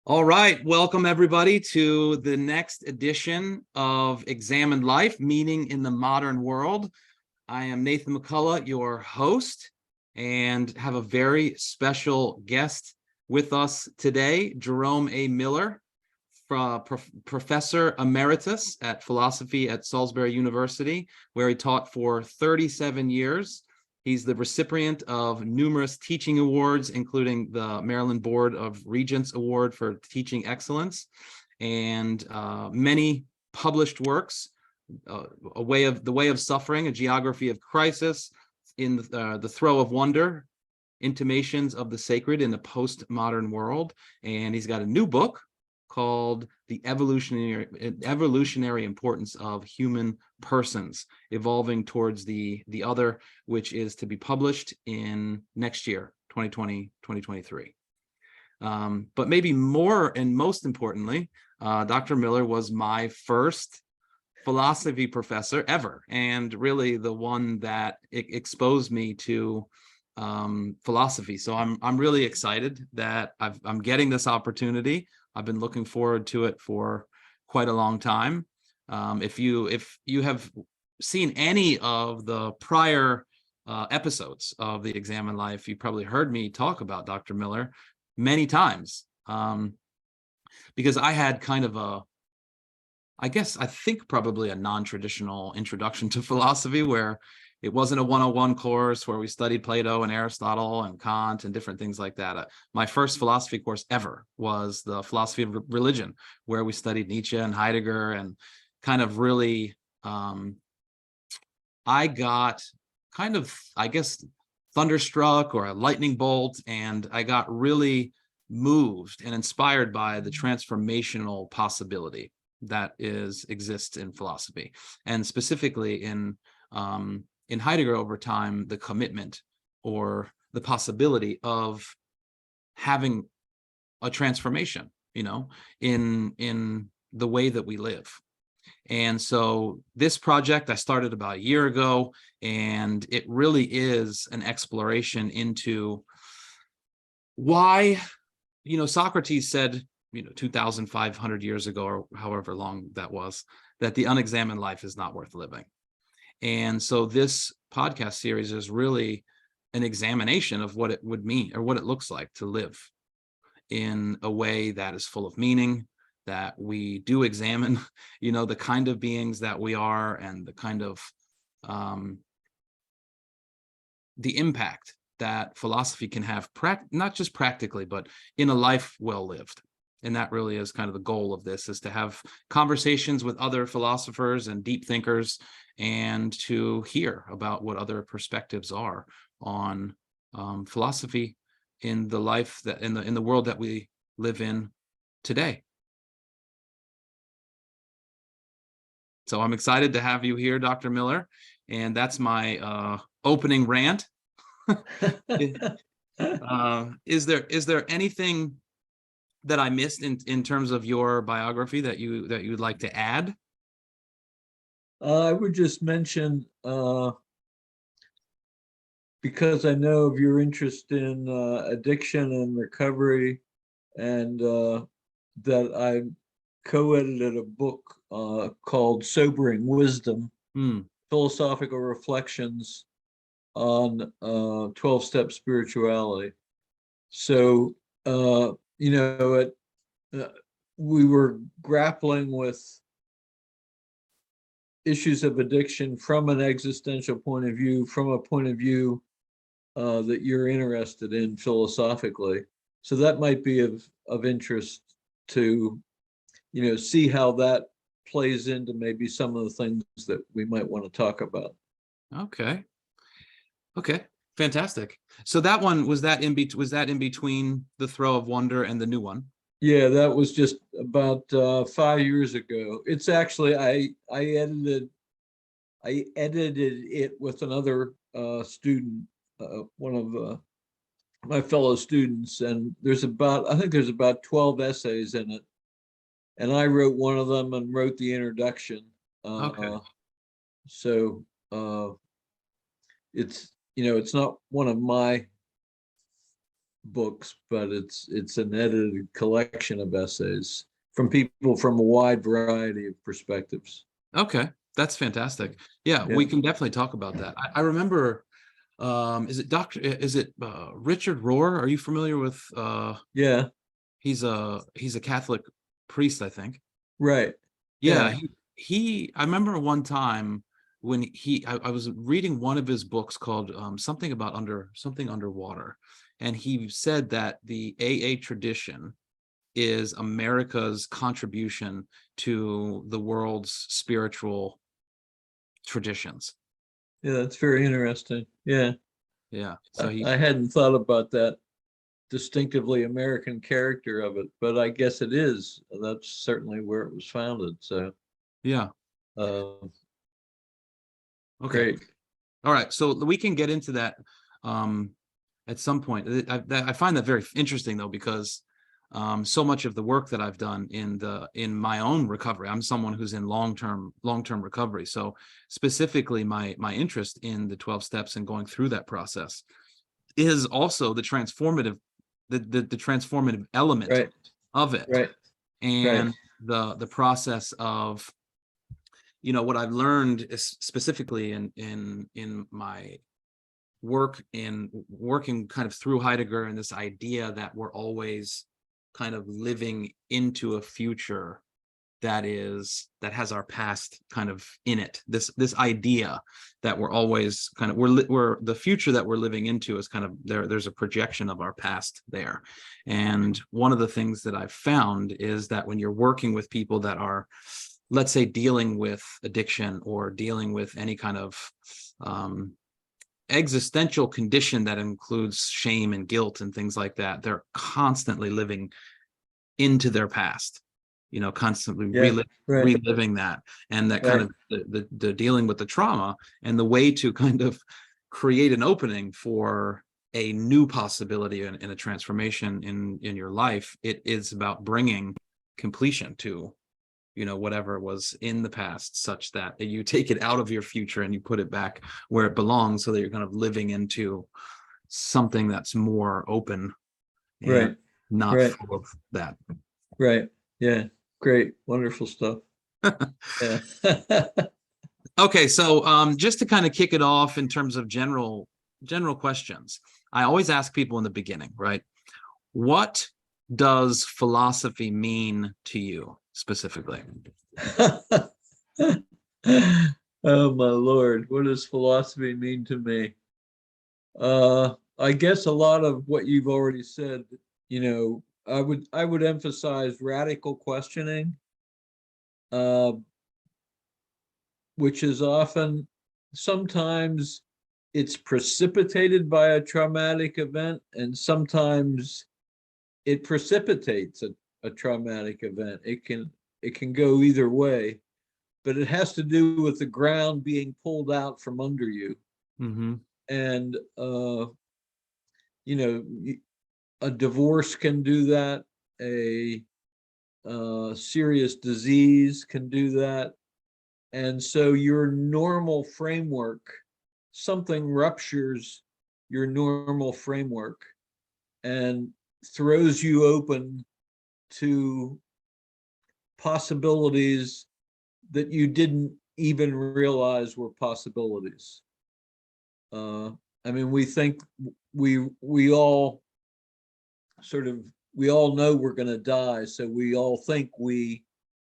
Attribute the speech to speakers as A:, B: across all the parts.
A: All right, welcome everybody to the next edition of Examined Life, Meaning in the Modern World. I am Nathan McCullough, your host, and have a very special guest with us today, Jerome A. Miller, Professor Emeritus at Philosophy at Salisbury University, where he taught for 37 years. He's the recipient of numerous teaching awards, including the Maryland Board of Regents Award for Teaching Excellence, and many published works, The Way of Suffering, A Geography of Crisis, in the Throe of Wonder, Intimations of the Sacred in the Postmodern World. And he's got a new book called The Evolutionary Importance of Human Persons, Evolving Towards the Other, which is to be published in next year, 2020, 2023. But maybe more and most importantly, Dr. Miller was my first philosophy professor ever, and really the one that exposed me to philosophy. So I'm really excited that I'm getting this opportunity. I've been looking forward to it for quite a long time. If you have seen any of the prior episodes of the Examined Life, you probably heard me talk about Dr. Miller many times, because I had kind of I think probably a non-traditional introduction to philosophy, where it wasn't a 101 course where we studied Plato and Aristotle and Kant and different things like that. My first philosophy course ever was the philosophy of religion, where we studied Nietzsche and Heidegger, and kind of really, I got kind of, thunderstruck, or a lightning bolt, and I got really moved and inspired by the transformational possibility that exists in philosophy, and specifically in Heidegger over time, the commitment or the possibility of having a transformation, in the way that we live. And so this project I started about a year ago, and it really is an exploration into why, Socrates said, 2,500 years ago, or however long that was, that the unexamined life is not worth living. And so this podcast series is really an examination of what it would mean, or what it looks like to live in a way that is full of meaning, that we do examine, the kind of beings that we are, and the kind of the impact that philosophy can have, not just practically, but in a life well lived. And that really is kind of the goal of this, is to have conversations with other philosophers and deep thinkers, and to hear about what other perspectives are on philosophy in the life that in the world that we live in today. So I'm excited to have you here, Dr. Miller, and that's my opening rant. Is there anything that I missed in terms of your biography that you'd like to add?
B: I would just mention, because I know of your interest in addiction and recovery, and that I co-edited a book called Sobering Wisdom, Philosophical Reflections on 12-Step Spirituality. So, we were grappling with issues of addiction from an existential point of view, from a point of view that you're interested in philosophically. So that might be of interest to, see how that plays into maybe some of the things that we might want to talk about.
A: Okay, fantastic. So that one, was that in between the Throe of Wonder and the new one?
B: Yeah, that was just about 5 years ago. It's actually, I edited it with another student, one of my fellow students, and I think there's about 12 essays in it, and I wrote one of them and wrote the introduction.
A: Okay.
B: So it's it's not one of my books, but it's an edited collection of essays from people from a wide variety of perspectives.
A: Okay, that's fantastic. Yeah,
B: Yeah.
A: we can definitely talk about that. I remember, is it Richard Rohr? Are you familiar with
B: Yeah.
A: he's a Catholic priest, I think.
B: Right.
A: Yeah,
B: Yeah.
A: I remember one time when I was reading one of his books called something about something underwater, and he said that the AA tradition is America's contribution to the world's spiritual traditions.
B: Yeah. That's very interesting. Yeah.
A: Yeah. So
B: I hadn't thought about that distinctively American character of it, but I guess it is. That's certainly where it was founded. So,
A: yeah.
B: uh,
A: Okay.
B: great.
A: All right. So we can get into that at some point. I find that very interesting though, because so much of the work that I've done in my own recovery, I'm someone who's in long-term recovery. So specifically my interest in the 12 steps and going through that process is also the transformative element
B: Right.
A: of it,
B: Right. Right.
A: and the process of, what I've learned is specifically in my work in working kind of through Heidegger, and this idea that we're always kind of living into a future that has our past kind of in it. This idea that we're always kind of we're the future that we're living into is kind of there's a projection of our past there. And one of the things that I've found is that when you're working with people that are, let's say, dealing with addiction or dealing with any kind of existential condition that includes shame and guilt and things like that, they're constantly living into their past, constantly
B: Yeah. Right.
A: reliving that, and that kind
B: Right.
A: of the dealing with the trauma, and the way to kind of create an opening for a new possibility and a transformation in your life. It is about bringing completion to whatever was in the past, such that you take it out of your future and you put it back where it belongs, so that you're kind of living into something that's more open and
B: Right.
A: not
B: Right.
A: full of that.
B: Right. Yeah. Great. Wonderful stuff. Yeah.
A: Okay, so just to kind of kick it off in terms of general questions, I always ask people in the beginning, right? What does philosophy mean to you specifically?
B: Oh my Lord, what does philosophy mean to me? I guess a lot of what you've already said, I would emphasize radical questioning, uh, which is often, sometimes it's precipitated by a traumatic event, and sometimes it precipitates a traumatic event. It can go either way, but it has to do with the ground being pulled out from under you.
A: Mm-hmm.
B: And you know, a divorce can do that. A serious disease can do that. And so your normal framework, something ruptures your normal framework and throws you open to possibilities that you didn't even realize were possibilities. Uh, I mean, we think we all sort of we all know we're going to die, so we all think we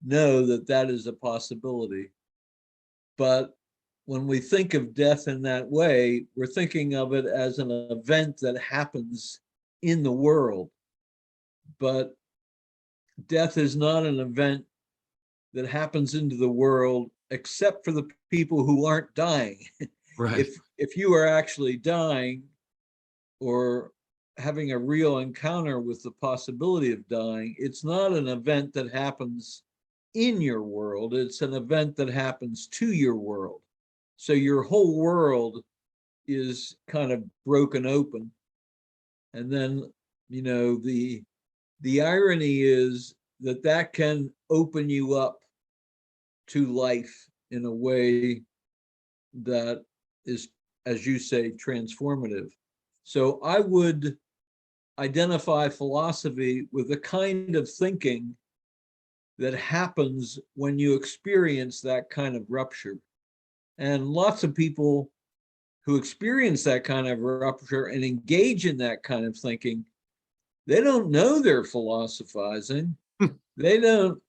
B: know that that is a possibility. But when we think of death in that way, we're thinking of it as an event that happens in the world. But death is not an event that happens into the world except for the people who aren't dying.
A: Right.
B: If you are actually dying or having a real encounter with the possibility of dying, it's not an event that happens in your world, it's an event that happens to your world. So your whole world is kind of broken open. And then, the irony is that that can open you up to life in a way that is, as you say, transformative. So identify philosophy with the kind of thinking that happens when you experience that kind of rupture. And lots of people who experience that kind of rupture and engage in that kind of thinking, they don't know they're philosophizing. They don't,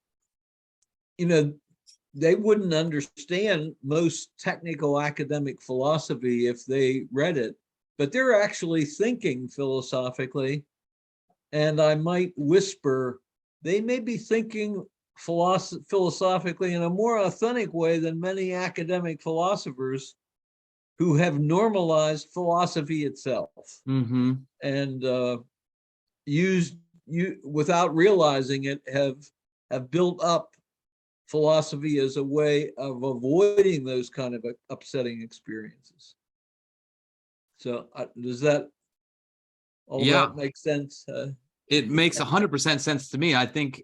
B: they wouldn't understand most technical academic philosophy if they read it, but they're actually thinking philosophically. And I might whisper, they may be thinking philosophically in a more authentic way than many academic philosophers who have normalized philosophy itself and used you without realizing it have built up philosophy as a way of avoiding those kind of upsetting experiences. So does that all that make sense?
A: It makes 100% sense to me. I think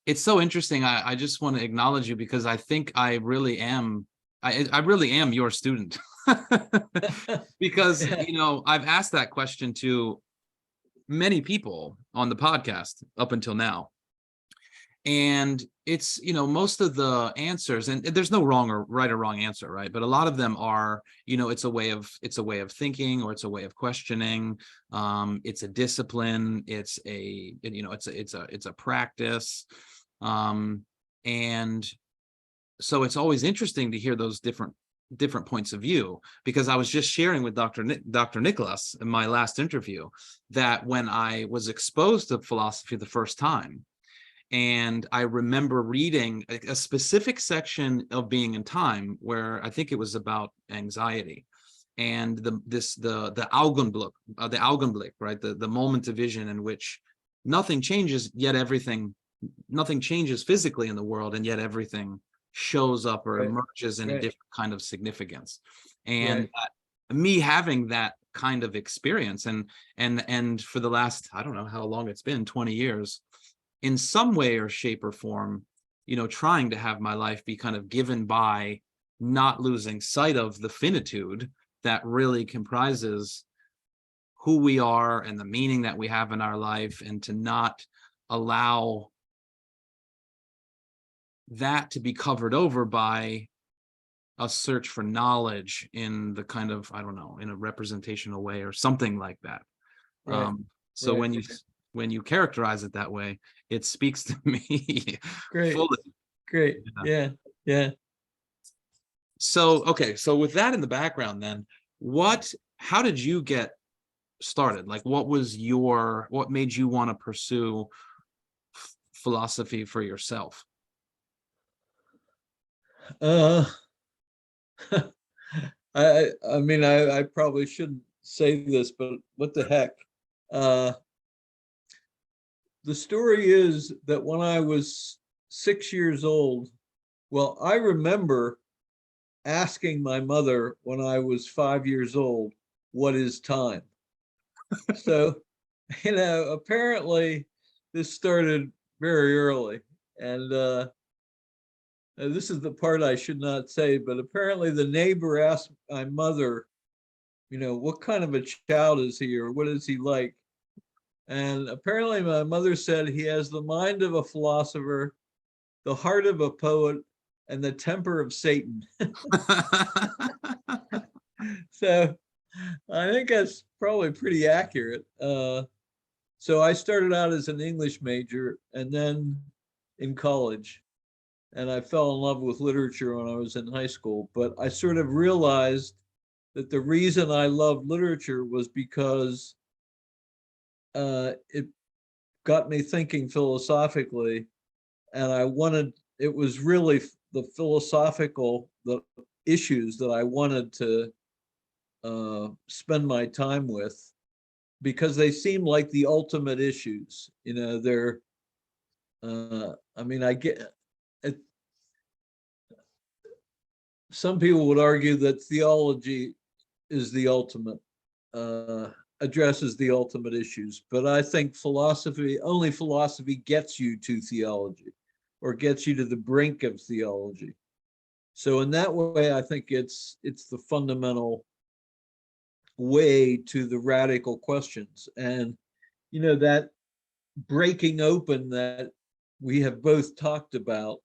A: it's so interesting. I just want to acknowledge you because I think I really am your student. Because I've asked that question to many people on the podcast up until now, and it's most of the answers, and there's no right or wrong answer, right? But a lot of them are it's a way of thinking, or it's a way of questioning. It's a discipline. It's a practice, and so it's always interesting to hear those different points of view, because I was just sharing with Dr. Nicholas in my last interview that when I was exposed to philosophy the first time, and I remember reading a specific section of Being and Time where I think it was about anxiety, and the Augenblick, right? The moment of vision in which nothing changes, yet nothing changes physically in the world, and yet everything shows up or emerges in a different kind of significance. And me having that kind of experience, and for the last, I don't know how long it's been, 20 years, in some way or shape or form, trying to have my life be kind of given by not losing sight of the finitude that really comprises who we are and the meaning that we have in our life, and to not allow that to be covered over by a search for knowledge in the kind of, I don't know, in a representational way or something like that. So when you characterize it that way, it speaks to me fully.
B: Great. Yeah.
A: So, okay. So with that in the background, then how did you get started? Like, what made you want to pursue philosophy for yourself?
B: I mean, I probably shouldn't say this, but what the heck? The story is that when I was 6 years old, well, I remember asking my mother when I was 5 years old, what is time? So, apparently this started very early. And this is the part I should not say, but apparently the neighbor asked my mother, what kind of a child is he, or what is he like? And apparently my mother said he has the mind of a philosopher, the heart of a poet, and the temper of Satan. So I think that's probably pretty accurate. So I started out as an English major, and then in college, and I fell in love with literature when I was in high school. But I sort of realized that the reason I loved literature was because it got me thinking philosophically, and it was really the issues that I wanted to spend my time with, because they seem like the ultimate issues. They're, I mean, I get it. Some people would argue that theology is the ultimate, addresses the ultimate issues, but I think only philosophy gets you to theology, or gets you to the brink of theology. So in that way, I think it's the fundamental way to the radical questions. And that breaking open that we have both talked about,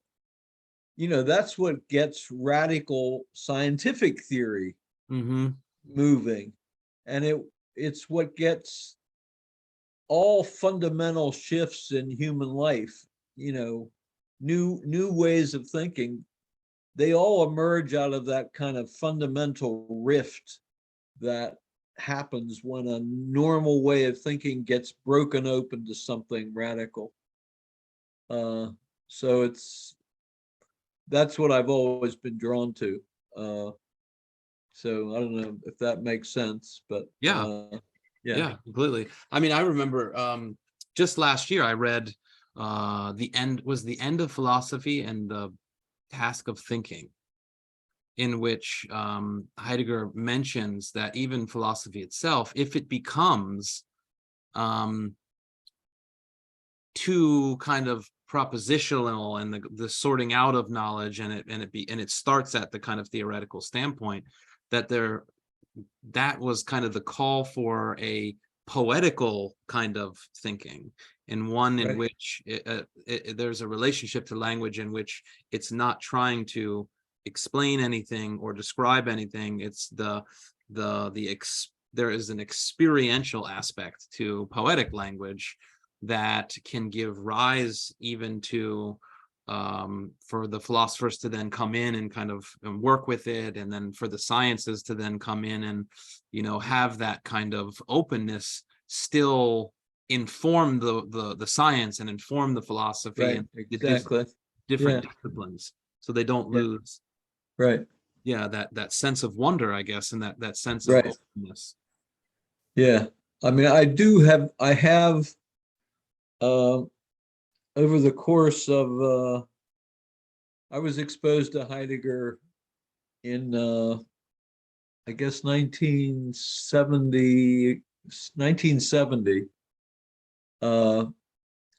B: that's what gets radical scientific theory
A: Mm-hmm.
B: moving. And it's what gets all fundamental shifts in human life, new ways of thinking. They all emerge out of that kind of fundamental rift that happens when a normal way of thinking gets broken open to something radical. So that's what I've always been drawn to. So I don't know if that makes sense, but
A: Yeah.
B: yeah.
A: Yeah, completely. I mean, I remember just last year I read the end of philosophy and the task of thinking, in which Heidegger mentions that even philosophy itself, if it becomes too kind of propositional and the sorting out of knowledge, and it starts at the kind of theoretical standpoint, that was kind of the call for a poetical kind of thinking, and one in which there's a relationship to language in which it's not trying to explain anything or describe anything. It's there is an experiential aspect to poetic language that can give rise even to for the philosophers to then come in and kind of work with it, and then for the sciences to then come in and have that kind of openness still inform the science and inform the philosophy, and
B: exactly.
A: different disciplines, so they don't lose that sense of wonder, I guess, and that sense of openness.
B: I mean, I have over the course of I was exposed to Heidegger in I guess 1970, and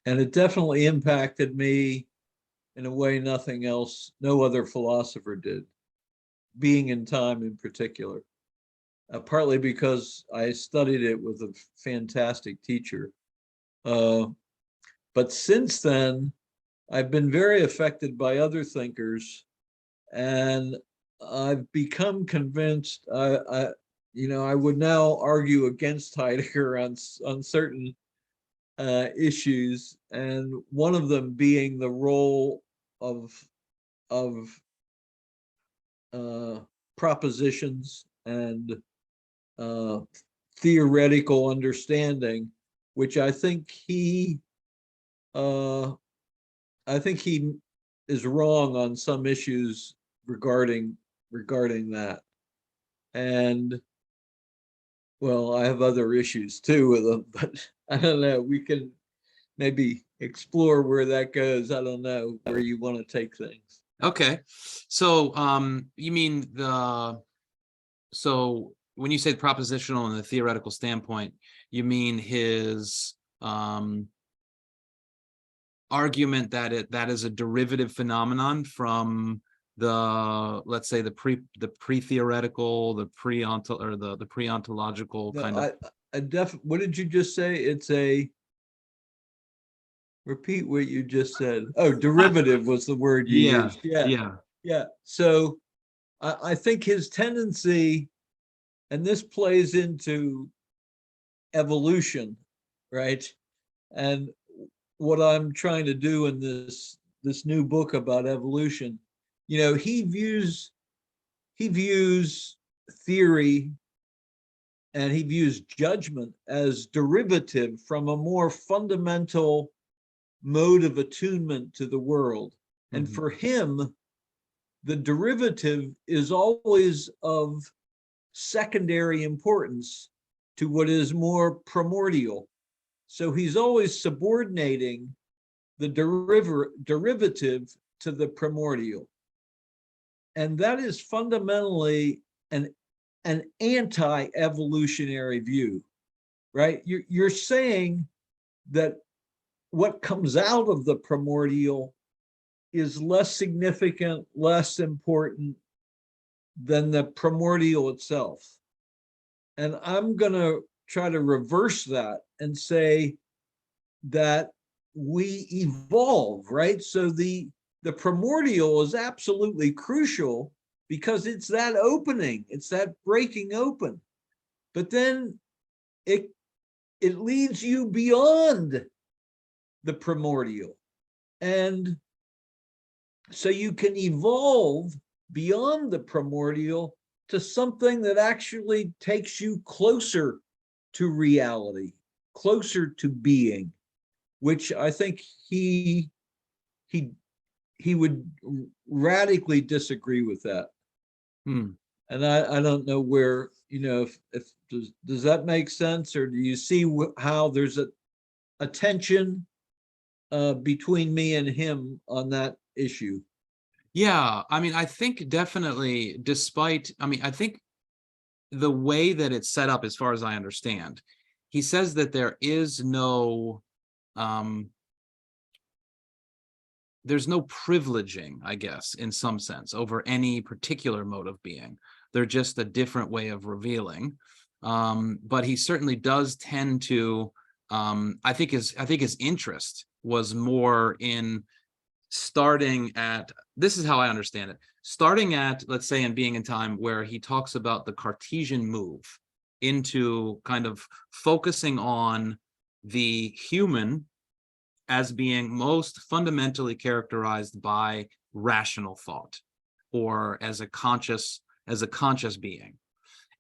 B: it definitely impacted me in a way no other philosopher did, being in time in particular. Partly because I studied it with a fantastic teacher. But since then, I've been very affected by other thinkers, and I've become convinced. I would now argue against Heidegger on certain issues, and one of them being the role of propositions and theoretical understanding, which I think he is wrong on some issues regarding that. And well, I have other issues too with him, but I don't know. We can maybe explore where that goes. I don't know where you want to take things.
A: Okay, so you mean so when you say propositional and the theoretical standpoint, you mean his argument that is a derivative phenomenon from let's say the pre-theoretical, the pre-ontological kind of.
B: What did you just say? It's a. Repeat what you just said. Oh, derivative was the word you used. Yeah. So I think his tendency, and this plays into evolution, right? And what I'm trying to do in this new book about evolution, he views theory and he views judgment as derivative from a more fundamental mode of attunement to the world. And for him, the derivative is always of secondary importance to what is more primordial. So he's always subordinating the derivative to the primordial. And that is fundamentally an anti-evolutionary view, right? You're saying that what comes out of the primordial is less significant, less important than the primordial itself. And I'm going to try to reverse that and say that we evolve, right? So the primordial is absolutely crucial because it's that opening, it's that breaking open. But then it leads you beyond the primordial. And so you can evolve beyond the primordial to something that actually takes you closer to reality, closer to being, which I think he would radically disagree with that.
A: Hmm.
B: And I don't know where, if does that make sense, or do you see how there's a tension between me and him on that issue?
A: Yeah, I mean, I think definitely, I think the way that it's set up, as far as I understand, he says that there's no privileging, I guess, in some sense, over any particular mode of being. They're just a different way of revealing. But he certainly does tend to, I think his interest was more in starting at, this is how I understand it, starting at, let's say, in Being in Time, where he talks about the Cartesian move into kind of focusing on the human as being most fundamentally characterized by rational thought, or as a conscious being.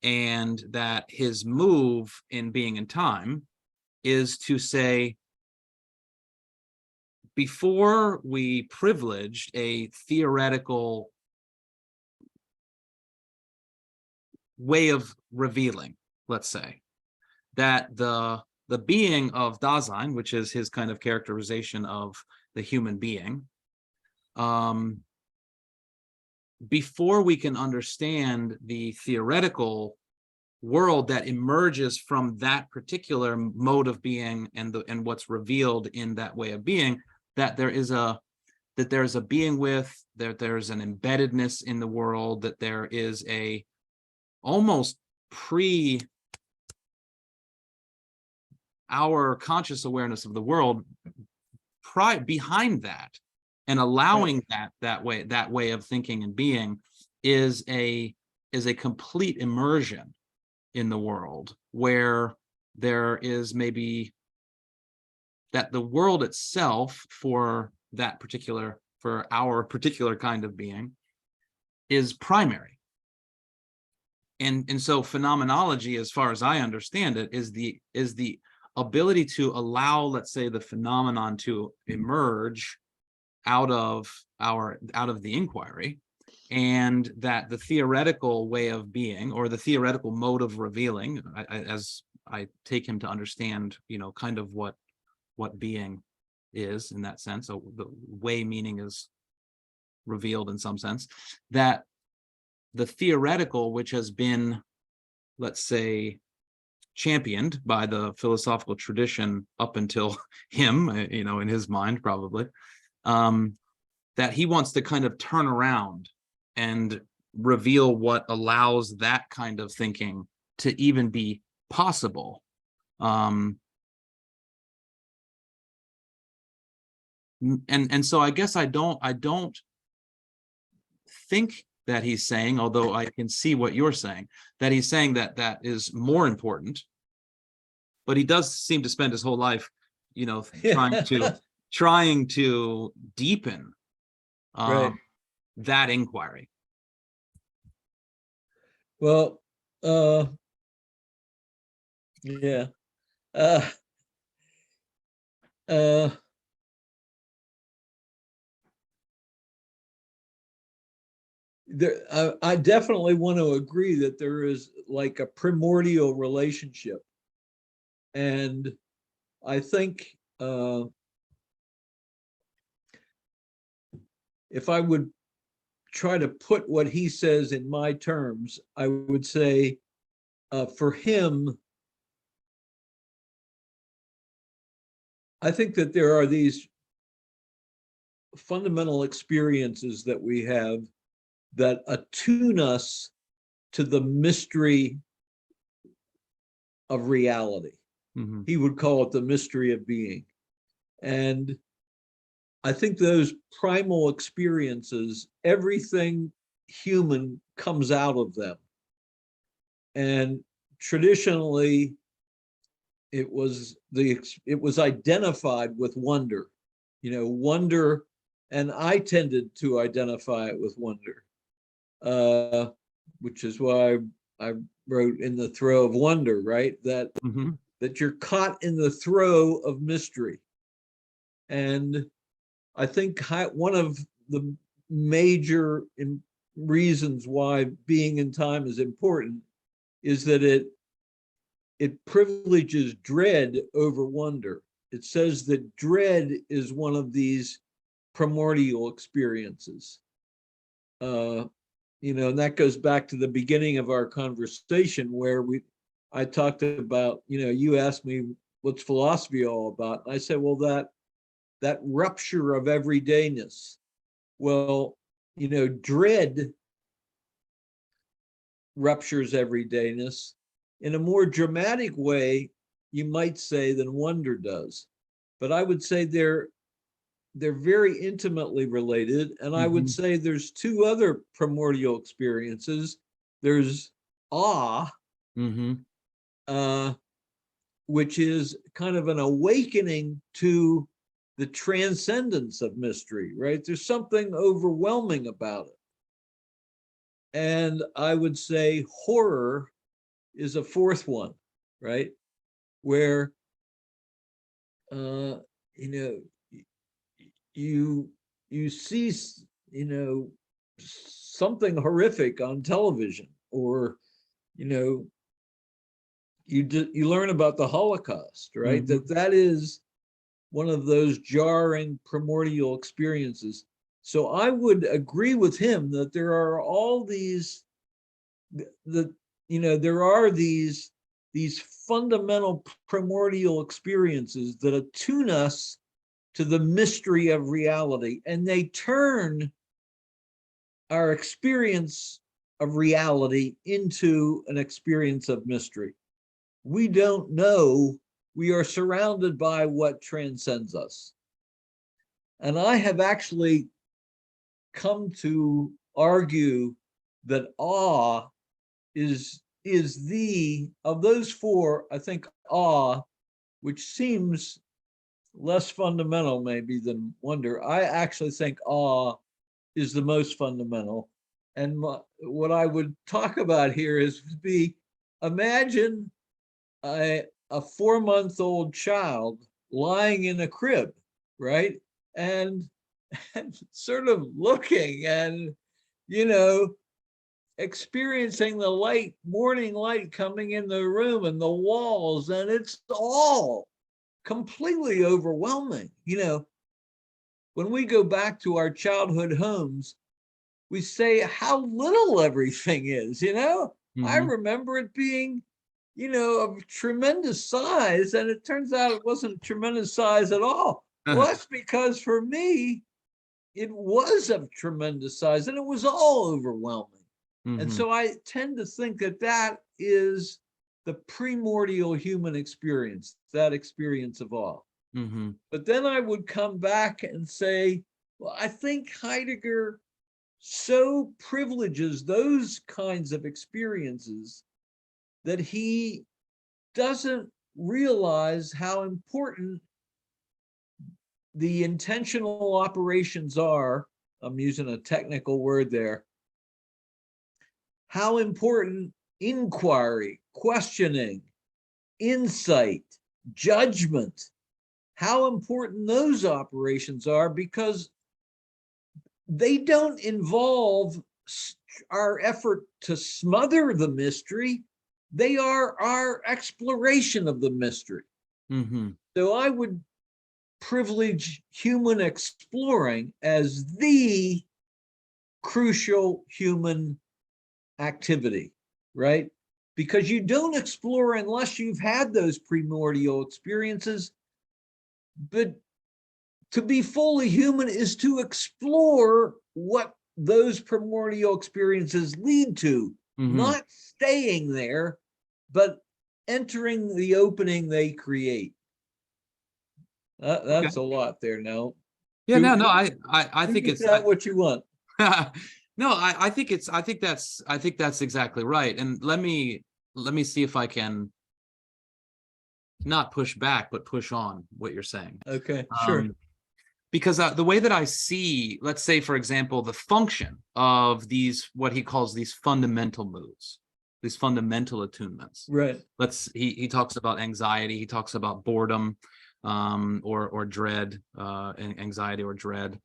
A: And that his move in Being in Time is to say, before we privileged a theoretical way of revealing, let's say, that the being of Dasein, which is his kind of characterization of the human being, before we can understand the theoretical world that emerges from that particular mode of being and what's revealed in that way of being, that there's a being with, there's an embeddedness in the world, that there is a almost our conscious awareness of the world behind that, and allowing that way of thinking and being is a complete immersion in the world, where there is maybe that the world itself for our particular kind of being is primary. And so phenomenology, as far as I understand it, is the ability to allow, let's say, the phenomenon to emerge out of the inquiry, and that the theoretical way of being, or the theoretical mode of revealing, as I take him to understand, kind of what being is in that sense. So the way meaning is revealed in some sense, that the theoretical, which has been, let's say, championed by the philosophical tradition up until him, in his mind probably, that he wants to kind of turn around and reveal what allows that kind of thinking to even be possible. And so I guess I don't think that he's saying, although I can see what you're saying, that he's saying that is more important. But he does seem to spend his whole life, trying to deepen
B: Right.
A: that inquiry.
B: Well, yeah. I definitely want to agree that there is like a primordial relationship. And I think if I would try to put what he says in my terms, I would say for him, I think that there are these fundamental experiences that we have that attune us to the mystery of reality.
A: Mhm.
B: He would call it the mystery of being. And I think those primal experiences, everything human comes out of them. And traditionally, it was identified with wonder, wonder, and I tended to identify it with wonder, which is why I wrote In the Throe of Wonder, right? That
A: Mhm.
B: you're caught in the throe of mystery. And I think one of the major reasons why being in time is important is that it privileges dread over wonder. It says that dread is one of these primordial experiences. And that goes back to the beginning of our conversation where I talked about, you asked me what's philosophy all about. And I said, well, that rupture of everydayness. Well, dread ruptures everydayness in a more dramatic way, you might say, than wonder does. But I would say they're very intimately related. And I would say there's two other primordial experiences. There's awe, which is kind of an awakening to the transcendence of mystery, right? There's something overwhelming about it. And I would say horror is a fourth one, right? Where, you see, something horrific on television, or, you learn about the Holocaust, right? That is one of those jarring primordial experiences. So I would agree with him that there are all these, there are these fundamental primordial experiences that attune us to the mystery of reality, and they turn our experience of reality into an experience of mystery. We don't know. We are surrounded by what transcends us. And I have actually come to argue that awe is of those four, I think awe, which seems less fundamental maybe than wonder, I actually think awe is the most fundamental. And what I would talk about here is imagine a 4-month-old child lying in a crib, right? And sort of looking and, experiencing the morning light coming in the room and the walls, and it's all completely overwhelming. When we go back to our childhood homes, we say how little everything is. I remember it being, of tremendous size, and it turns out it wasn't tremendous size at all. Well, that's because for me, it was of tremendous size, and it was all overwhelming. And so I tend to think that is the primordial human experience, that experience of awe. But then I would come back and say, well, I think Heidegger so privileges those kinds of experiences that he doesn't realize how important the intentional operations are. I'm using a technical word there. How important inquiry, questioning, insight, judgment, how important those operations are, because they don't involve our effort to smother the mystery. They are our exploration of the mystery. So I would privilege human exploring as the crucial human activity, right? Because you don't explore unless you've had those primordial experiences. But to be fully human is to explore what those primordial experiences lead to, not staying there, but entering the opening they create. That's a lot there now.
A: Yeah,
B: Do-
A: no,
B: do-
A: I think
B: Make
A: it's
B: that what you want.
A: no, I think that's exactly right. And let me see if I can not push back, but push on what you're saying.
B: Okay, sure.
A: Because the way that I see, let's say, for example, the function of these, what he calls these fundamental moods, these fundamental attunements.
B: Right.
A: He talks about anxiety, he talks about boredom, or dread, anxiety or dread,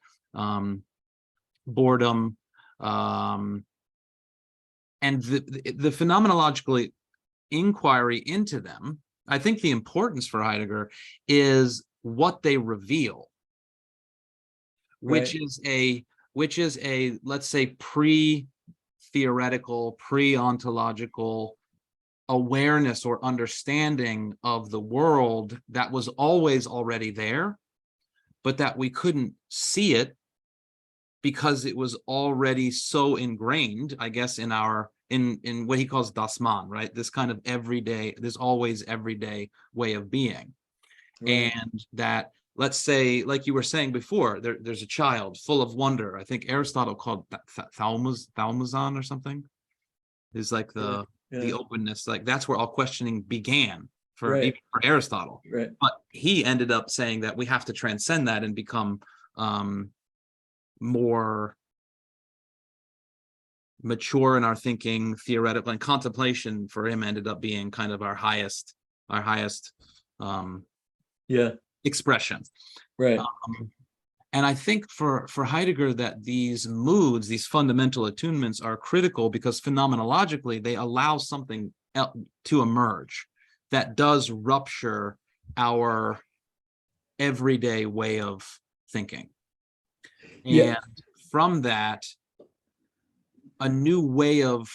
A: boredom, and the phenomenological inquiry into them. I think the importance for Heidegger is what they reveal, which
B: Right.
A: is a let's say pre-theoretical, pre-ontological awareness or understanding of the world that was always already there, but that we couldn't see it because it was already so ingrained, I guess, in our in what he calls das Man, right? This kind of everyday, this always everyday way of being.
B: Right.
A: And that, let's say, like you were saying before, there's a child full of wonder. I think Aristotle called thalmuzon or something, is like the
B: Yeah.
A: openness, like that's where all questioning began for
B: Right.
A: even for Aristotle.
B: Right.
A: But he ended up saying that we have to transcend that and become more mature in our thinking, theoretical, and contemplation for him ended up being kind of our highest
B: Yeah.
A: expression.
B: Right.
A: And I think for Heidegger that these moods, these fundamental attunements are critical because phenomenologically they allow something to emerge that does rupture our everyday way of thinking.
B: Yeah.
A: And from that, a new way of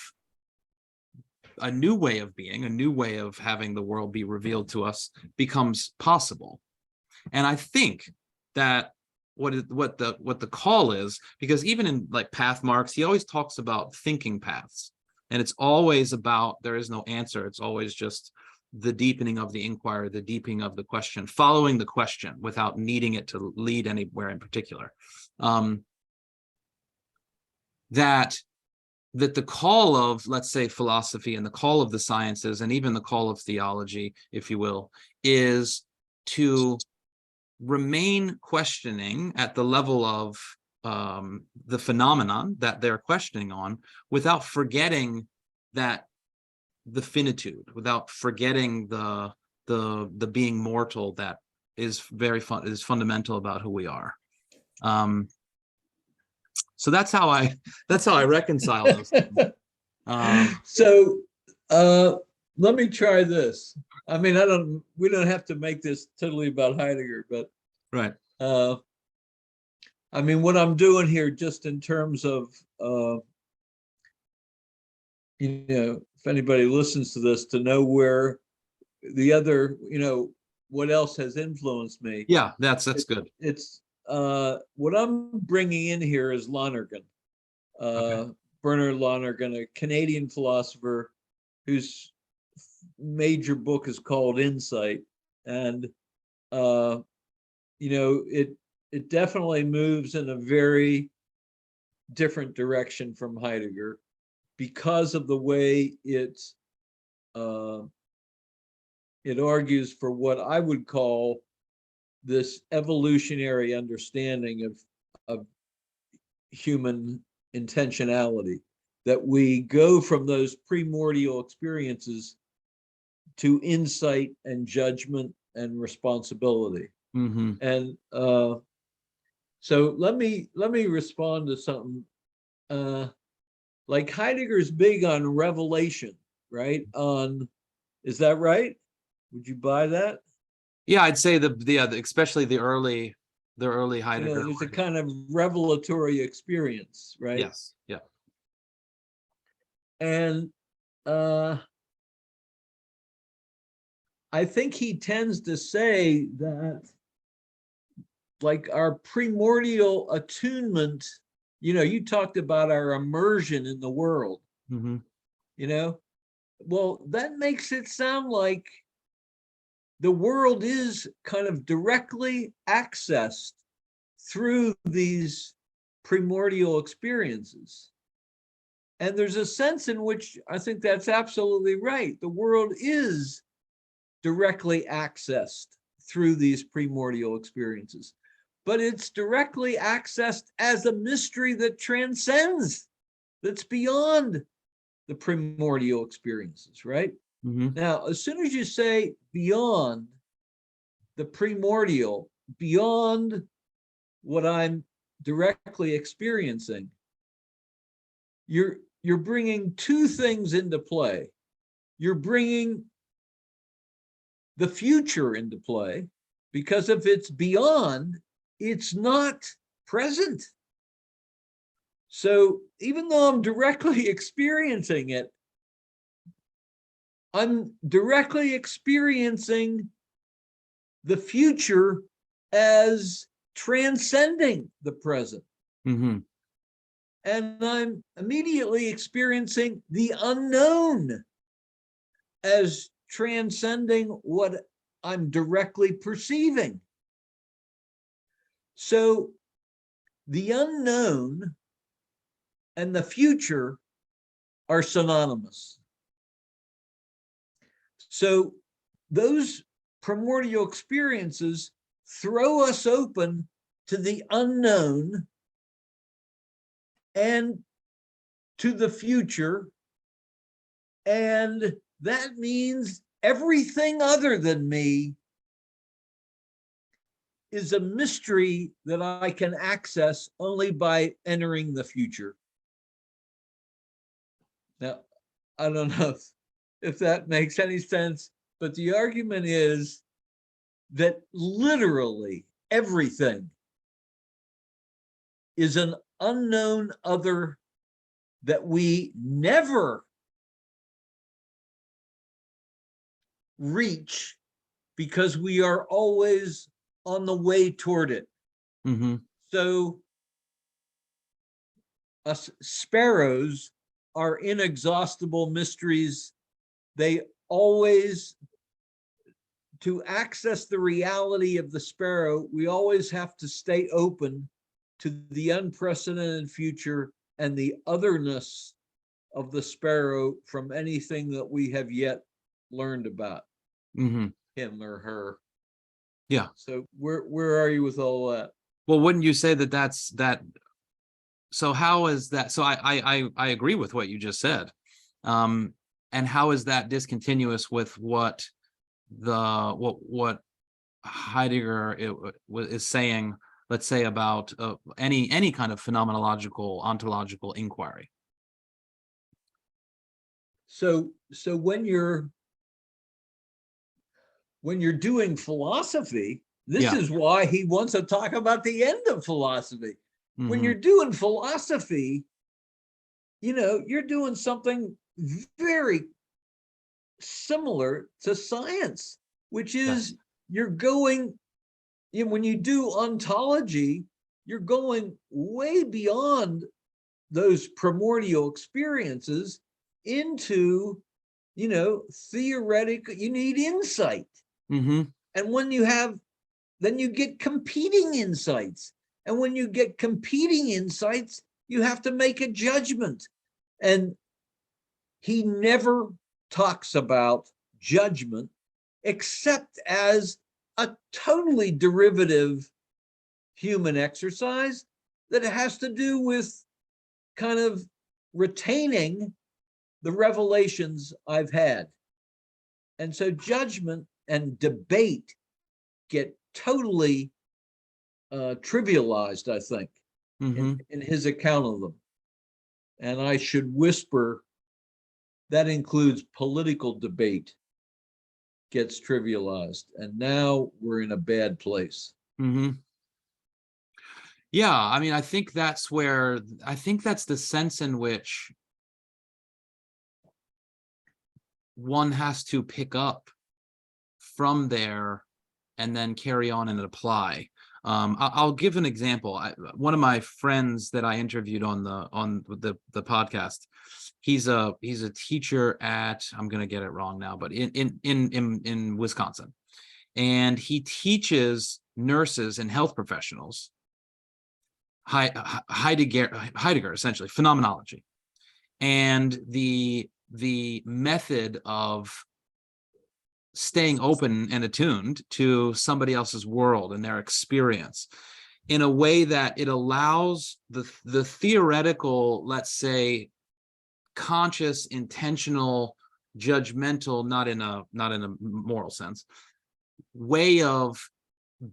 A: being, a new way of having the world be revealed to us becomes possible. And I think that what the call is, because even in like path marks, he always talks about thinking paths, and it's always about, there is no answer, it's always just the deepening of the inquiry, the deepening of the question, following the question without needing it to lead anywhere in particular. That the call of, let's say, philosophy and the call of the sciences and even the call of theology, if you will, is to remain questioning at the level of the phenomenon that they're questioning on, without forgetting that the finitude, without forgetting the being mortal that is is fundamental about who we are. So that's how I reconcile those things.
B: So let me try this. I mean, we don't have to make this totally about Heidegger, but
A: right.
B: I mean, what I'm doing here, just in terms of, if anybody listens to this, to know where the other, what else has influenced me.
A: Yeah, that's good.
B: It's what I'm bringing in here is Lonergan,
A: Okay.
B: Bernard Lonergan, a Canadian philosopher whose major book is called Insight, and it definitely moves in a very different direction from Heidegger because of the way it argues for what I would call this evolutionary understanding of human intentionality, that we go from those primordial experiences to insight and judgment and responsibility.
A: Mm-hmm.
B: And so let me respond to something. Like Heidegger's big on revelation, right? Is that right? Would you buy that?
A: Yeah, I'd say especially the early Heidegger.
B: There's a kind of revelatory experience, right?
A: Yes. Yeah.
B: And I think he tends to say that, like, our primordial attunement, you talked about our immersion in the world,
A: Mm-hmm.
B: Well, that makes it sound like the world is kind of directly accessed through these primordial experiences. And there's a sense in which I think that's absolutely right. The world is directly accessed through these primordial experiences, but it's directly accessed as a mystery that transcends, that's beyond the primordial experiences, right?
A: Mhm.
B: Now, as soon as you say beyond the primordial, beyond what I'm directly experiencing, you're bringing two things into play. You're bringing the future into play, because if it's beyond, it's not present. So even though I'm directly experiencing it, I'm directly experiencing the future as transcending the present.
A: Mhm.
B: And I'm immediately experiencing the unknown as transcending what I'm directly perceiving. So the unknown and the future are synonymous. So those primordial experiences throw us open to the unknown and to the future. And that means everything other than me is a mystery that I can access only by entering the future. Now, I don't know if that makes any sense, but the argument is that literally everything is an unknown other that we never reach because we are always on the way toward it.
A: Mhm.
B: So us sparrows are inexhaustible mysteries. They always, to access the reality of the sparrow, we always have to stay open to the unprecedented future and the otherness of the sparrow from anything that we have yet learned about
A: Mhm.
B: him or her.
A: Yeah.
B: So where are you with all that?
A: Well, wouldn't you say that that's that? So how is that? So I agree with what you just said. And how is that discontinuous with what what Heidegger is saying, let's say, about any kind of phenomenological ontological inquiry?
B: So when you're doing philosophy, this
A: Yeah.
B: is why he wants to talk about the end of philosophy. When
A: Hmm.
B: you're doing philosophy, you're doing something very similar to science, which
A: Yes.
B: is you're going, when you do ontology, you're going way beyond those primordial experiences into, theoretical, you need insight.
A: Hmm.
B: And when you have, then you get competing insights. And when you get competing insights, you have to make a judgment. And he never talks about judgment except as a totally derivative human exercise that has to do with kind of retaining the revelations I've had. And so judgment and debate get totally trivialized, I think,
A: Hmm.
B: in his account of them. And I should whisper that includes political debate gets trivialized. And now we're in a bad place.
A: Hmm. Yeah, I mean, I think that's the sense in which one has to pick up from there and then carry on and apply. I'll give an example. One of my friends that I interviewed on the podcast, he's a teacher at, I'm going to get it wrong now, but in Wisconsin, and he teaches nurses and health professionals Heidegger essentially phenomenology, and the method of staying open and attuned to somebody else's world and their experience in a way that it allows the theoretical, let's say, conscious, intentional, judgmental, not in a moral sense, way of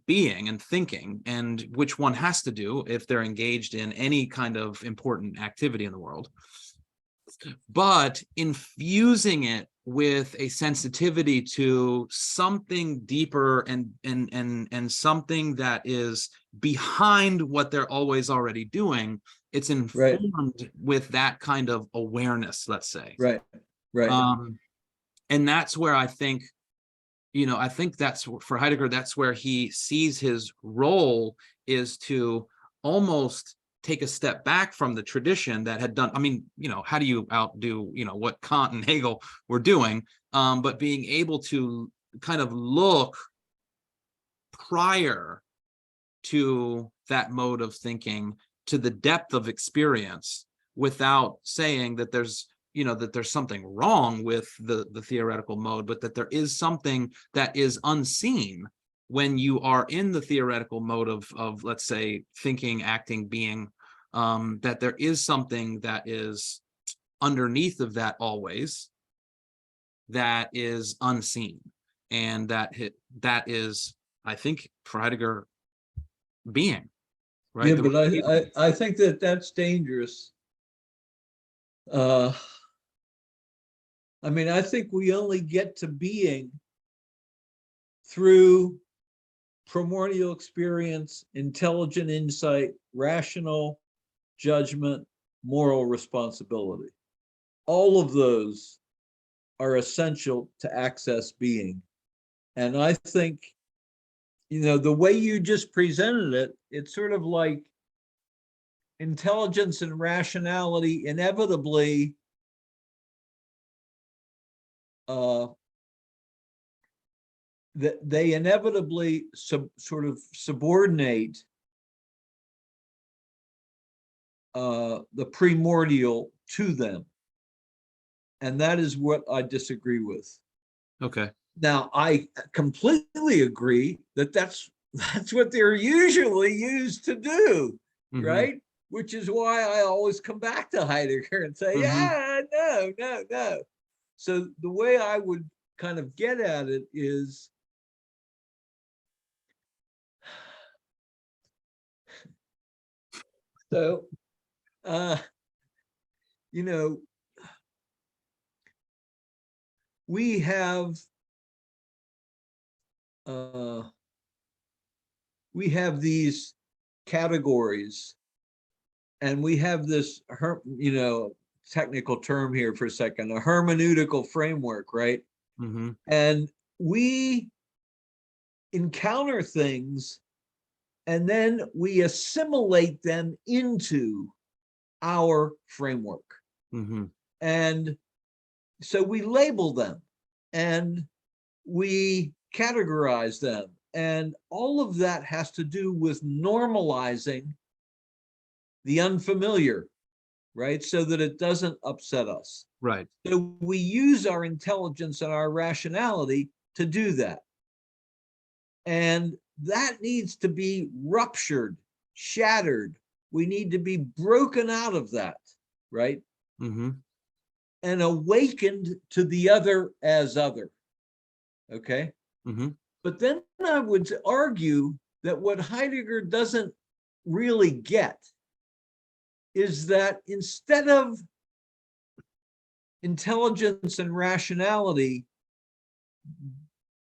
A: being and thinking, and which one has to do if they're engaged in any kind of important activity in the world, but infusing it with a sensitivity to something deeper and something that is behind what they're always already doing. It's informed with that kind of awareness, let's say.
B: Right.
A: And that's where I think, I think that's for Heidegger, that's where he sees his role is to almost take a step back from the tradition that had done, how do you outdo, what Kant and Hegel were doing, but being able to kind of look prior to that mode of thinking to the depth of experience without saying that there's something wrong with the theoretical mode, but that there is something that is unseen when you are in the theoretical mode of let's say, thinking, acting, being, that there is something that is underneath of that always, that is unseen. And that is, I think, for Heidegger, being, right?
B: Yeah, but I think that that's dangerous. I think we only get to being through primordial experience, intelligent insight, rational judgment, moral responsibility. All of those are essential to access being. And I think, the way you just presented it, it's sort of like intelligence and rationality inevitably they inevitably sort of subordinate the primordial to them. And that is what I disagree with.
A: Okay.
B: Now, I completely agree that that's what they're usually used to do, right? Which is why I always come back to Heidegger and say, no. So the way I would kind of get at it is, so, we have these categories, and we have this, technical term here for a second, a hermeneutical framework, right? And we encounter things, and then we assimilate them into our framework. And so we label them and we categorize them. And all of that has to do with normalizing the unfamiliar, right? So that it doesn't upset us.
A: Right.
B: So we use our intelligence and our rationality to do that. And that needs to be ruptured, shattered. We need to be broken out of that, right? And awakened to the other as other. Okay. But then I would argue that what Heidegger doesn't really get is that instead of intelligence and rationality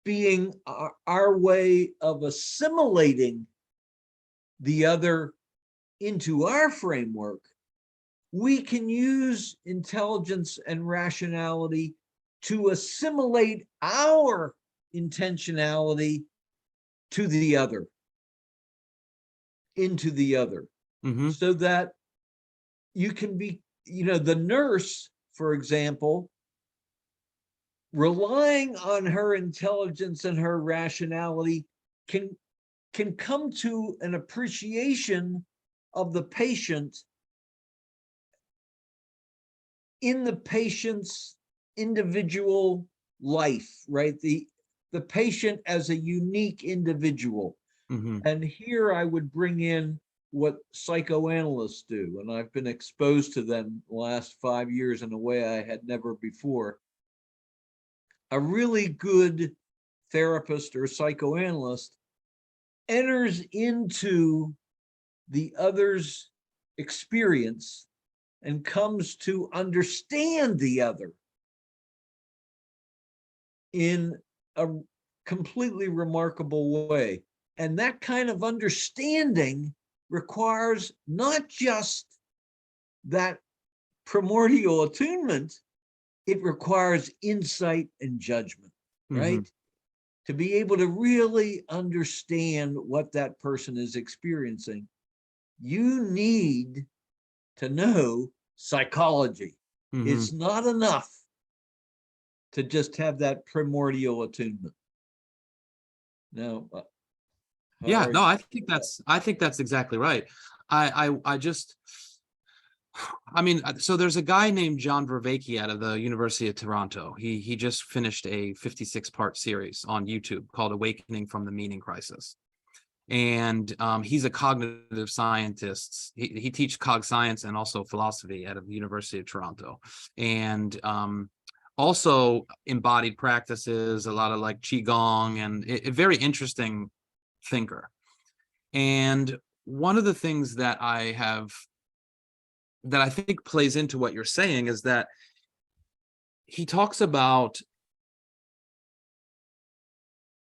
B: being our way of assimilating the other into our framework, we can use intelligence and rationality to assimilate our intentionality to the other. into the other,
A: Mm-hmm.
B: so that you can be, the nurse, for example, relying on her intelligence and her rationality can come to an appreciation of the patient in the patient's individual life, right? The patient as a unique individual.
A: Mm-hmm.
B: And here I would bring in what psychoanalysts do, and I've been exposed to them the last 5 years in a way I had never before. A really good therapist or psychoanalyst enters into the other's experience and comes to understand the other in a completely remarkable way. And that kind of understanding requires not just that primordial attunement, it requires insight and judgment, right?
A: Mm-hmm.
B: To be able to really understand what that person is experiencing, you need to know psychology.
A: Mm-hmm.
B: It's not enough to just have that primordial attunement. Now,
A: Yeah, no, I think that's exactly right. I just, I mean, so there's a guy named John Vervaeke out of the University of Toronto. He just finished a 56-part series on YouTube called Awakening from the Meaning Crisis. And he's a cognitive scientist. He teaches cog science and also philosophy out of the University of Toronto. And also embodied practices, a lot of like Qigong, and a very interesting thinker. And one of the things that I think plays into what you're saying is that he talks about,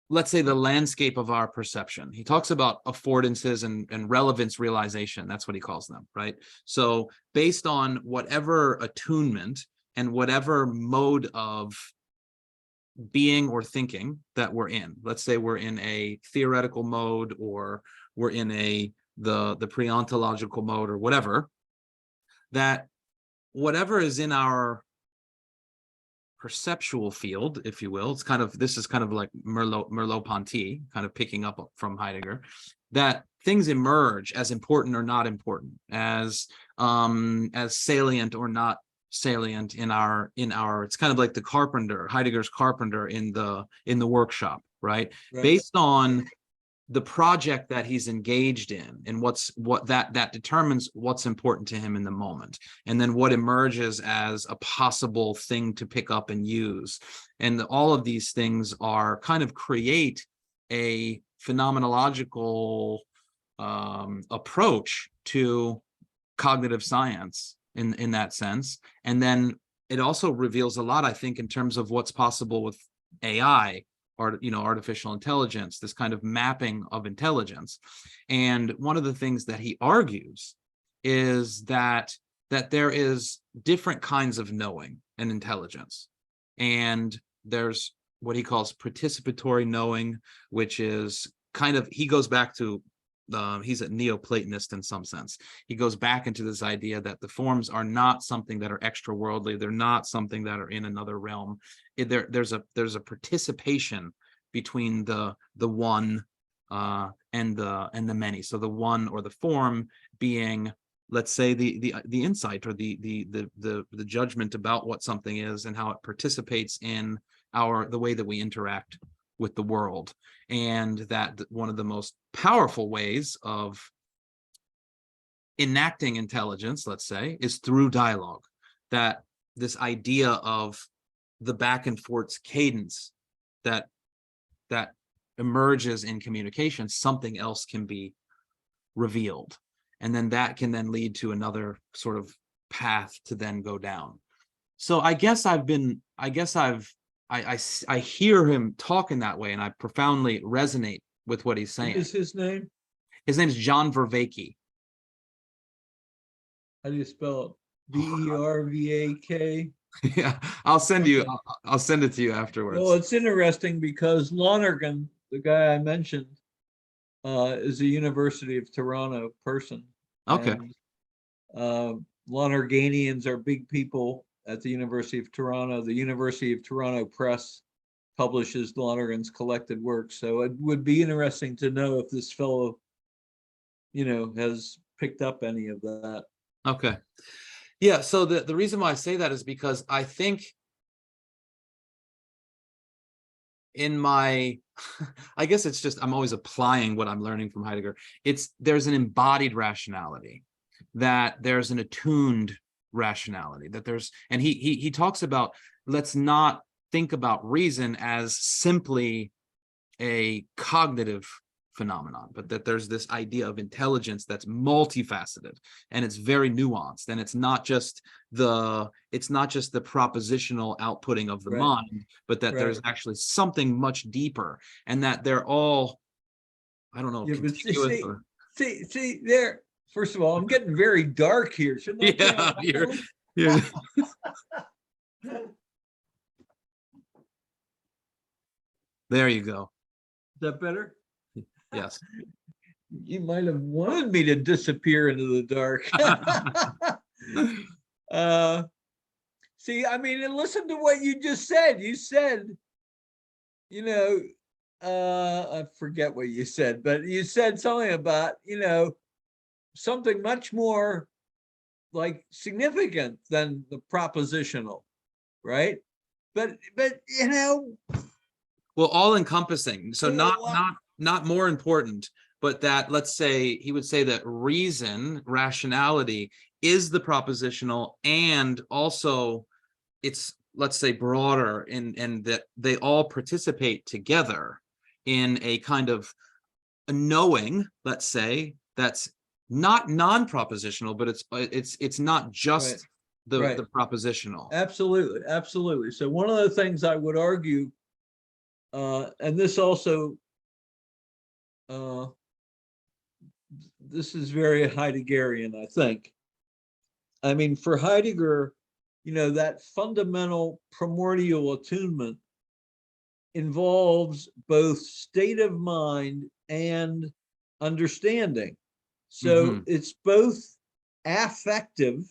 A: let's say, the landscape of our perception. He talks about affordances and relevance realization. That's what he calls them, right? So based on whatever attunement and whatever mode of being or thinking that we're in, let's say we're in a theoretical mode, or we're in the pre-ontological mode, or whatever, that whatever is in our perceptual field, if you will, this is kind of like Merleau-Ponty, kind of picking up from Heidegger, that things emerge as important or not important, as salient or not salient in our it's kind of like the carpenter, Heidegger's carpenter in the workshop, right? Based on the project that he's engaged in, and what that determines what's important to him in the moment, and then what emerges as a possible thing to pick up and use. And all of these things are kind of create a phenomenological approach to cognitive science in that sense. And then it also reveals a lot, I think, in terms of what's possible with AI, or artificial intelligence, this kind of mapping of intelligence. And one of the things that he argues is that there is different kinds of knowing and intelligence. And there's what he calls participatory knowing, which is kind of, he goes back to he's a Neoplatonist in some sense. He goes back into this idea that the forms are not something that are extra-worldly. They're not something that are in another realm. There's a participation between the one and the many. So the one, or the form, being, let's say, the insight, or the judgment about what something is and how it participates in the way that we interact with the world. And that one of the most powerful ways of enacting intelligence, let's say, is through dialogue. That this idea of the back and forth cadence that emerges in communication, something else can be revealed, and then that can then lead to another sort of path to then go down. So I hear him talking that way, and I profoundly resonate with what he's saying.
B: What is his name?
A: His name is John Vervaeke.
B: How do you spell it? Vervak?
A: Yeah, I'll send it to you afterwards.
B: Well, it's interesting because Lonergan, the guy I mentioned, is a University of Toronto person.
A: Okay.
B: And Lonerganians are big people at the University of Toronto. The University of Toronto Press publishes Lonergan's collected works. So it would be interesting to know if this fellow, has picked up any of that.
A: Okay. Yeah. So the reason why I say that is because I think in my, I guess it's just, I'm always applying what I'm learning from Heidegger. There's an embodied rationality, that there's an attuned rationality, that there's, and he talks about, let's not think about reason as simply a cognitive phenomenon, but that there's this idea of intelligence that's multifaceted and it's very nuanced, and it's not just the propositional outputting of the
B: Right.
A: mind, but that there's actually something much deeper, and that they're all, I don't know,
B: Yeah, but
A: contiguous or...
B: see there. First of all, I'm getting very dark here. Shouldn't I turn
A: Yeah,
B: it
A: you're there you go.
B: Is that better?
A: Yes.
B: You might have wanted me to disappear into the dark. See, I mean, and listen to what you just said. You said, I forget what you said, but you said something about, something much more like significant than the propositional, right? But
A: Well, all encompassing. So
B: well,
A: not more important, but that, let's say, he would say that reason, rationality, is the propositional, and also it's, let's say, broader in that they all participate together in a kind of a knowing, let's say, that's not non-propositional, but it's not just
B: right.
A: the propositional.
B: Absolutely. So one of the things I would argue, and this also, this is very Heideggerian, I think. I mean, for Heidegger, that fundamental primordial attunement involves both state of mind and understanding. So it's both affective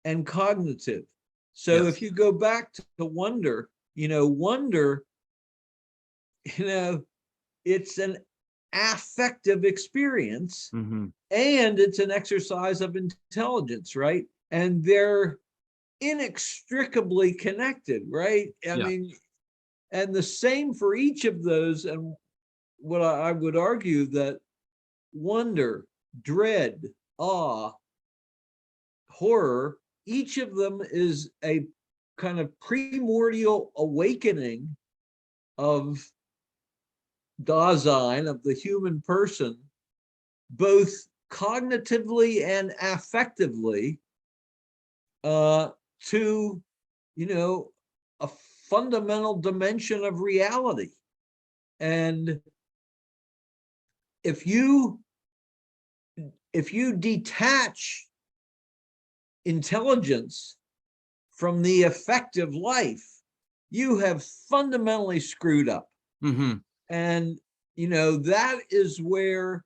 B: and cognitive. So
A: Yes.
B: if you go back to wonder, wonder, it's an affective experience, and it's an exercise of intelligence, right? And they're inextricably connected, right? I mean, and the same for each of those. And what I would argue that wonder, dread, awe, horror, each of them is a kind of primordial awakening of Dasein, of the human person, both cognitively and affectively, to, a fundamental dimension of reality. And if you detach intelligence from the affective life, you have fundamentally screwed up. And, that is where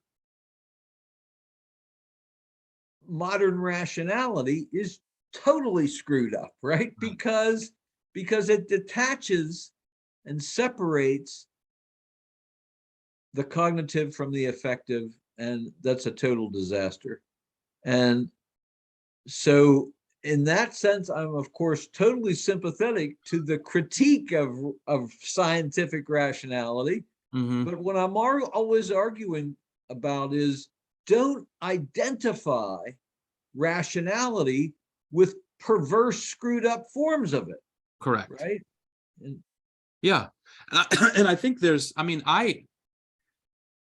B: modern rationality is totally screwed up, right? Because it detaches and separates the cognitive from the affective, and that's a total disaster. And so in that sense, I'm of course totally sympathetic to the critique of scientific rationality. But what I'm always arguing about is, don't identify rationality with perverse, screwed up forms of it.
A: Correct.
B: Right.
A: Yeah. And I think there's, I mean, I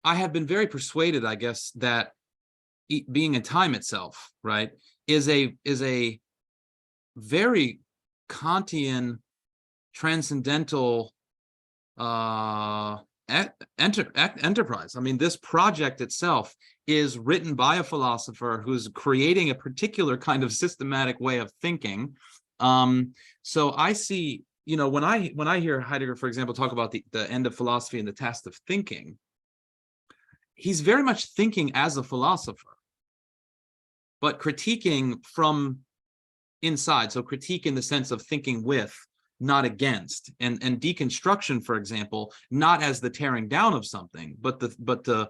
A: have been very persuaded, I guess, that being in time itself, right, is a very Kantian transcendental enterprise. I mean, this project itself is written by a philosopher who's creating a particular kind of systematic way of thinking. So I see, when I hear Heidegger, for example, talk about the end of philosophy and the task of thinking, he's very much thinking as a philosopher, but critiquing from inside. So critique in the sense of thinking with, not against, and deconstruction, for example, not as the tearing down of something, but the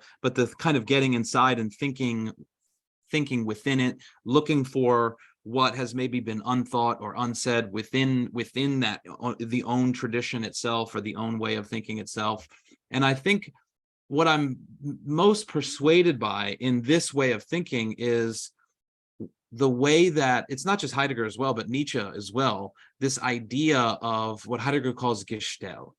A: kind of getting inside and thinking within it, looking for what has maybe been unthought or unsaid within that, the own tradition itself, or the own way of thinking itself. And I think what I'm most persuaded by in this way of thinking is the way that it's not just Heidegger as well, but Nietzsche as well, this idea of what Heidegger calls Gestell,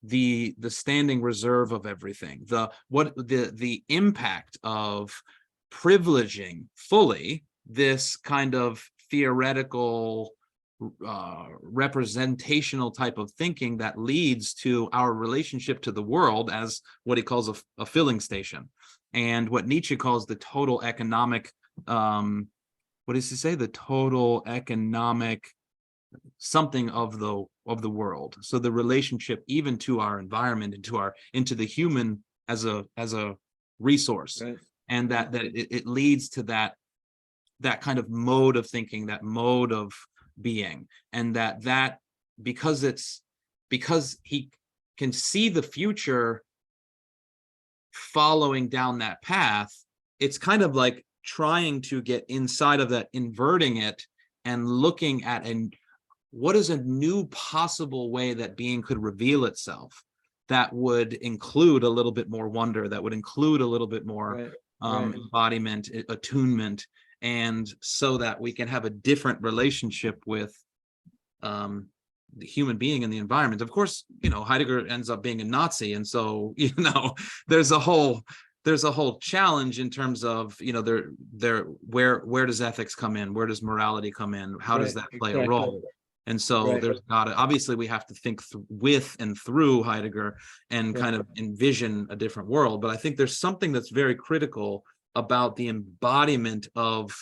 A: the standing reserve of everything, the impact of privileging fully this kind of theoretical representational type of thinking that leads to our relationship to the world as what he calls a filling station, and what Nietzsche calls the total economic what does he say? The total economic something of the world. So the relationship even to our environment and into the human as a resource, right. And that it leads to that kind of mode of thinking, that mode of being, and that because he can see the future following down that path, it's kind of like trying to get inside of that, inverting it, and looking at what is a new possible way that being could reveal itself that would include a little bit more wonder, that would include a little bit more embodiment, attunement, and so that we can have a different relationship with the human being and the environment. Of course, Heidegger ends up being a Nazi, and so there's a whole challenge in terms of where does ethics come in, where does morality come in, how does that play a role? And so there's obviously we have to think with and through Heidegger and kind of envision a different world. But I think there's something that's very critical about the embodiment of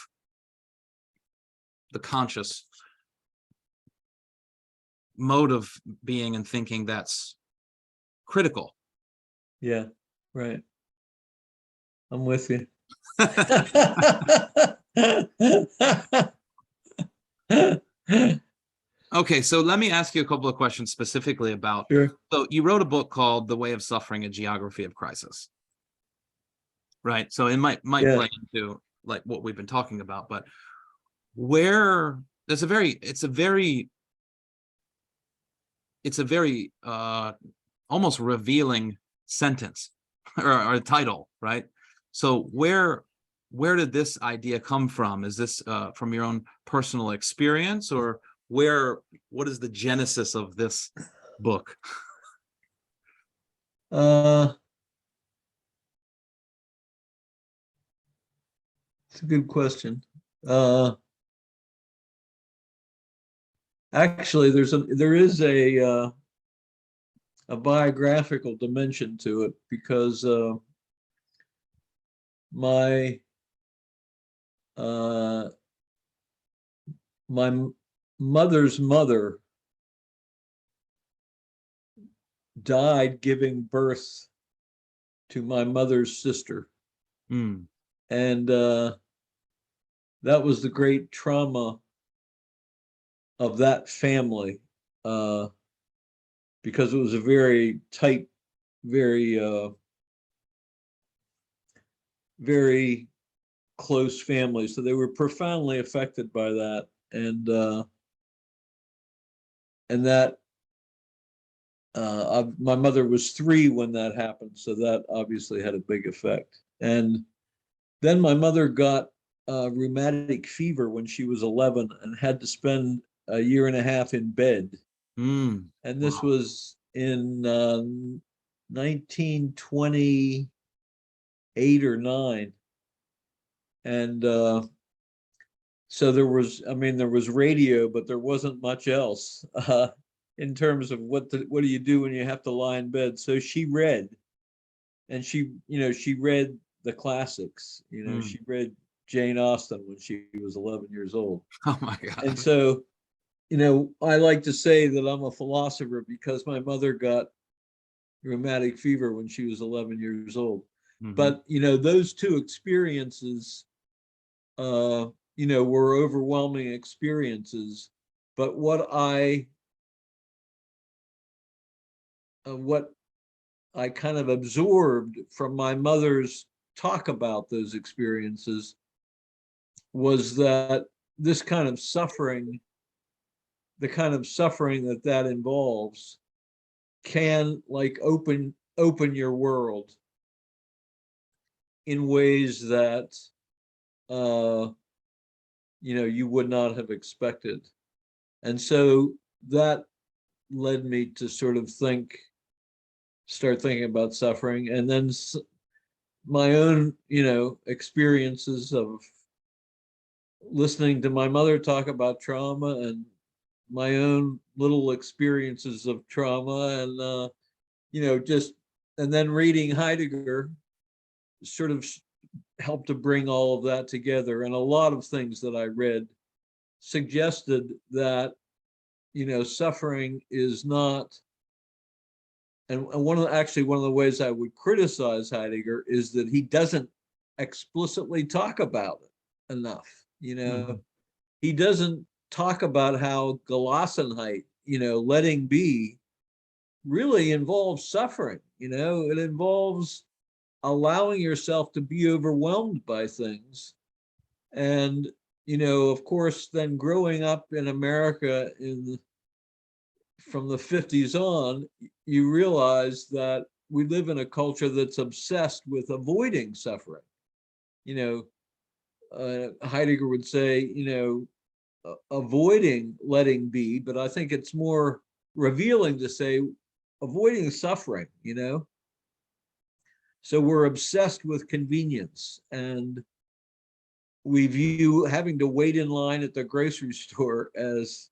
A: the conscious mode of being and thinking that's critical.
B: Yeah, right. I'm with you.
A: Okay, so let me ask you a couple of questions specifically about.
B: Sure.
A: So you wrote a book called The Way of Suffering: A Geography of Crisis, right? So it might play into like what we've been talking about, but where there's it's a very almost revealing sentence or title, right? So where did this idea come from? Is this from your own personal experience, or what is the genesis of this book?
B: It's a good question. Actually, there is a biographical dimension to it, because my mother's mother died giving birth to my mother's sister.
A: Mm.
B: And that was the great trauma of that family, because it was a very tight, very very close family. So they were profoundly affected by that. And that my mother was 3 when that happened, so that obviously had a big effect. And then my mother got rheumatic fever when she was 11 and had to spend a year and a half in bed.
A: Mm.
B: And this was in 1928 or 9. And so there was radio, but there wasn't much else in terms of what do you do when you have to lie in bed. So she read, and she read the classics. She read Jane Austen when she was 11 years old.
A: Oh my God.
B: And so, I like to say that I'm a philosopher because my mother got rheumatic fever when she was 11 years old.
A: Mhm.
B: But, those two experiences, were overwhelming experiences. But what I kind of absorbed from my mother's talk about those experiences was that this kind of suffering, the kind of suffering that involves, can like open your world in ways that you would not have expected. And so that led me to sort of start thinking about suffering, and then my own experiences of listening to my mother talk about trauma, and my own little experiences of trauma, and just, and then reading Heidegger sort of helped to bring all of that together. And a lot of things that I read suggested that suffering is not, and one of the ways I would criticize Heidegger is that he doesn't explicitly talk about it enough.
A: Mhm.
B: He doesn't talk about how Gelassenheit, letting be, really involves suffering. It involves allowing yourself to be overwhelmed by things. And, of course, then growing up in America from the 50s on, you realize that we live in a culture that's obsessed with avoiding suffering. Heidegger would say, avoiding letting be, but I think it's more revealing to say avoiding suffering. So we're obsessed with convenience, and we view having to wait in line at the grocery store as,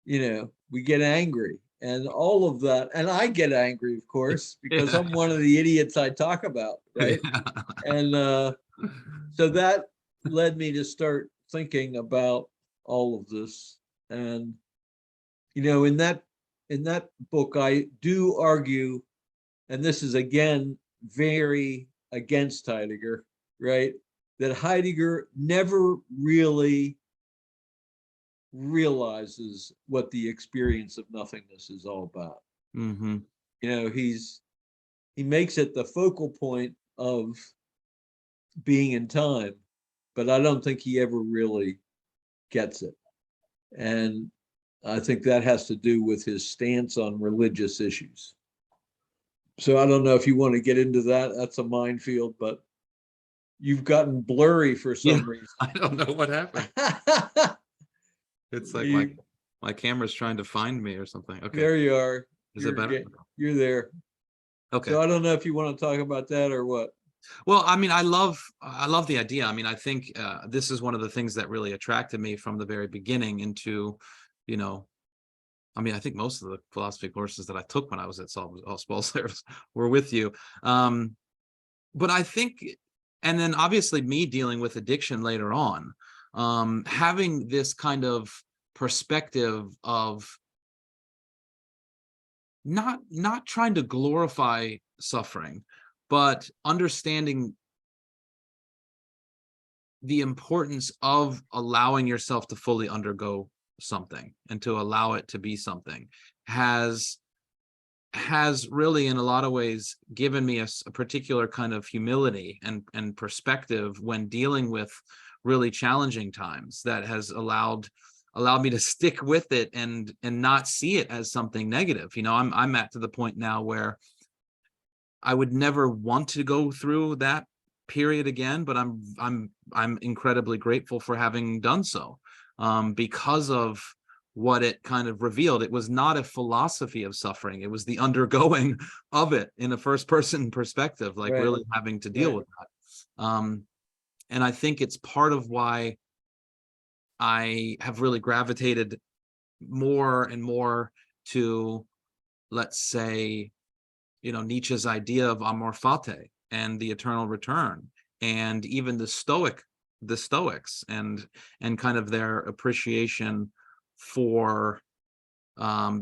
B: we get angry and all of that. And I get angry, of course, because
A: Yeah.
B: I'm one of the idiots I talk about, right?
A: Yeah.
B: And so that led me to start thinking about all of this. And in that book, I do argue, and this is again very against Heidegger, right? That Heidegger never really realizes what the experience of nothingness is all about.
A: Hmm.
B: He makes it the focal point of being in time, but I don't think he ever really gets it. And I think that has to do with his stance on religious issues. So I don't know if you want to get into that. That's a minefield, but you've gotten blurry for
A: Yeah.
B: some reason.
A: I don't know what happened. It's like
B: You,
A: my camera's trying to find me or something. Okay.
B: there you are.
A: Is it better?
B: You're there.
A: Okay.
B: So I don't know if you want to talk about that or what.
A: Well, I mean, I love the idea. I mean, I think this is one of the things that really attracted me from the very beginning into, you know, I mean, I think most of the philosophy courses that I took when I was at Salisbury were with you. But I think, and then obviously me dealing with addiction later on, having this kind of perspective of not trying to glorify suffering, but understanding the importance of allowing yourself to fully undergo something and to allow it to be something has really in a lot of ways given me a particular kind of humility and perspective when dealing with really challenging times that has allowed me to stick with it and not see it as something negative. I'm at to the point now where I would never want to go through that period again, but I'm incredibly grateful for having done so, because of what it kind of revealed. It was not a philosophy of suffering; it was the undergoing of it in a first-person perspective, like
B: Right.
A: really having to deal
B: Right.
A: with that. And I think it's part of why I have really gravitated more and more to, let's say, Nietzsche's idea of amor fati and the eternal return, and even the Stoics and kind of their appreciation for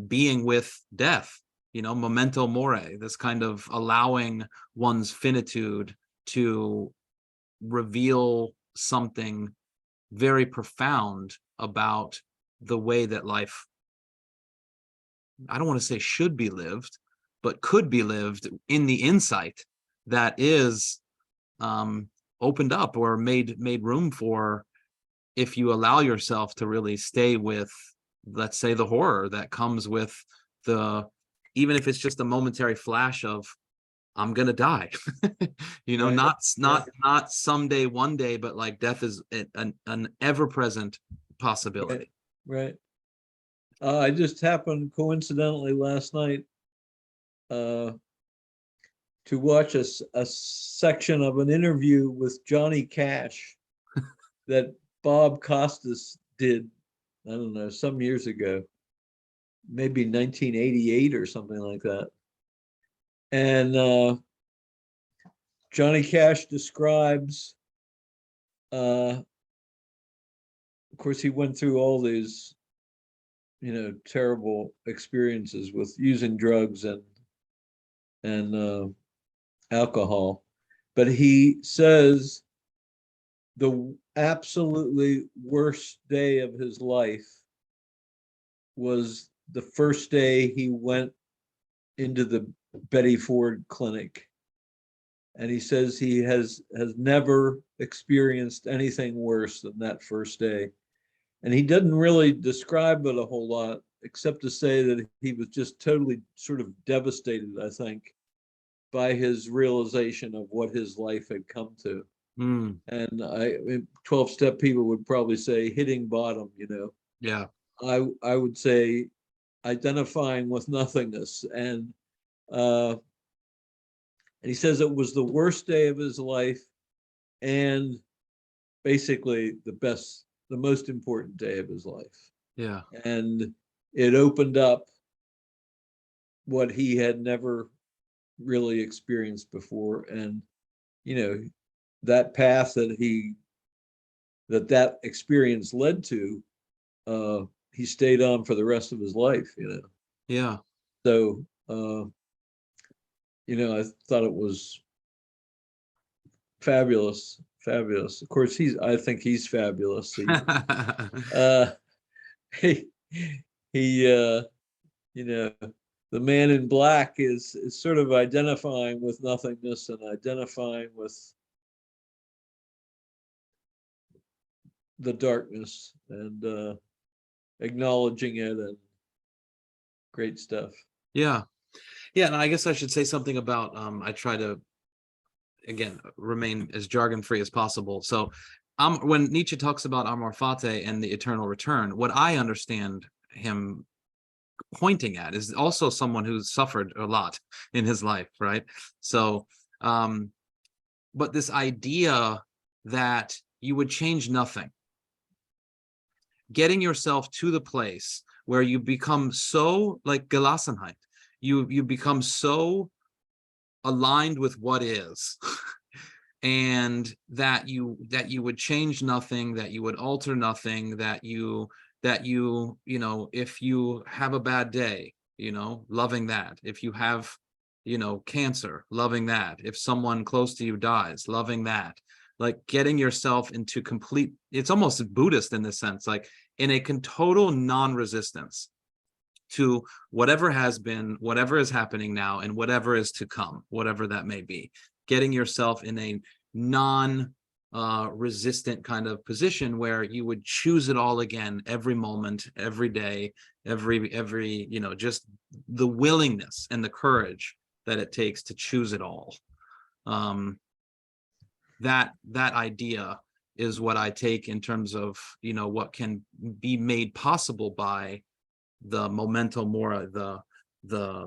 A: being with death, memento mori, this kind of allowing one's finitude to reveal something very profound about the way that life, I don't want to say should be lived, but could be lived in the insight that is opened up or made room for, if you allow yourself to really stay with, let's say, the horror that comes with the, even if it's just a momentary flash of, I'm gonna die,
B: Right.
A: not someday, one day, but like death is an ever-present possibility.
B: Right. I just happened coincidentally last night to watch a section of an interview with Johnny Cash that Bob Costas did, I don't know, some years ago, maybe 1988 or something like that. And Johnny Cash describes, of course, he went through all these, terrible experiences with using drugs and alcohol. But he says the absolutely worst day of his life was the first day he went into the Betty Ford clinic. And he says he has never experienced anything worse than that first day. And he doesn't really describe it a whole lot, except to say that he was just totally sort of devastated, I think, by his realization of what his life had come to.
A: Mm,
B: And 12-step people would probably say hitting bottom,
A: yeah.
B: I would say identifying with nothingness. And he says it was the worst day of his life and basically the most important day of his life.
A: Yeah.
B: And it opened up what he had never really experienced before. And, that path that experience led to, he stayed on for the rest of his life,
A: Yeah.
B: So, I thought it was fabulous. Of course, I think he's fabulous. Uh, he, the man in black is sort of identifying with nothingness and identifying with the darkness and acknowledging it, and great stuff.
A: Yeah. Yeah. And I guess I should say something about, I try to, again, remain as jargon free as possible. So when Nietzsche talks about amor fati and the eternal return, what I understand him pointing at is also someone who's suffered a lot in his life, right? So but this idea that you would change nothing, getting yourself to the place where you become so, like Gelassenheit, you become so aligned with what is, and that you would change nothing, that you would alter nothing, that you if you have a bad day, loving that. If you have cancer, loving that. If someone close to you dies, loving that. Like getting yourself into complete, it's almost Buddhist in this sense, like in a total non-resistance to whatever has been, whatever is happening now, and whatever is to come, whatever that may be. Getting yourself in a non-resistant kind of position where you would choose it all again every moment, every day, every just the willingness and the courage that it takes to choose it all. That idea is what I take in terms of what can be made possible by the memento mori, the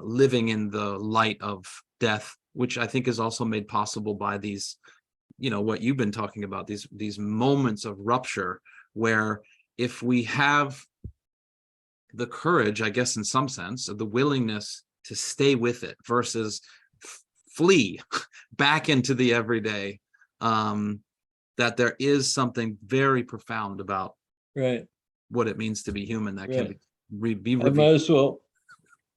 A: living in the light of death, which I think is also made possible by these, what you've been talking about, these moments of rupture, where if we have the courage, I guess in some sense, of the willingness to stay with it versus flee back into the everyday, that there is something very profound about what it means to be human that can be
B: I
A: revealed.
B: might as well.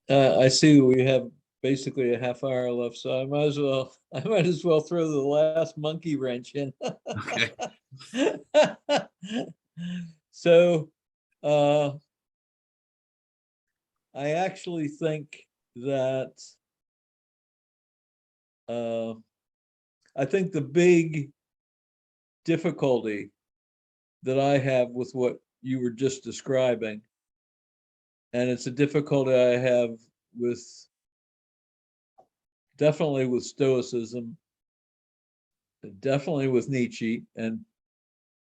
B: I see we have basically a half hour left, so I might as well throw the last monkey wrench in.
A: Okay.
B: So, uh, I actually think that uh, I think the big difficulty that I have with what you were just describing, and it's a difficulty I have with definitely with Stoicism, definitely with Nietzsche, and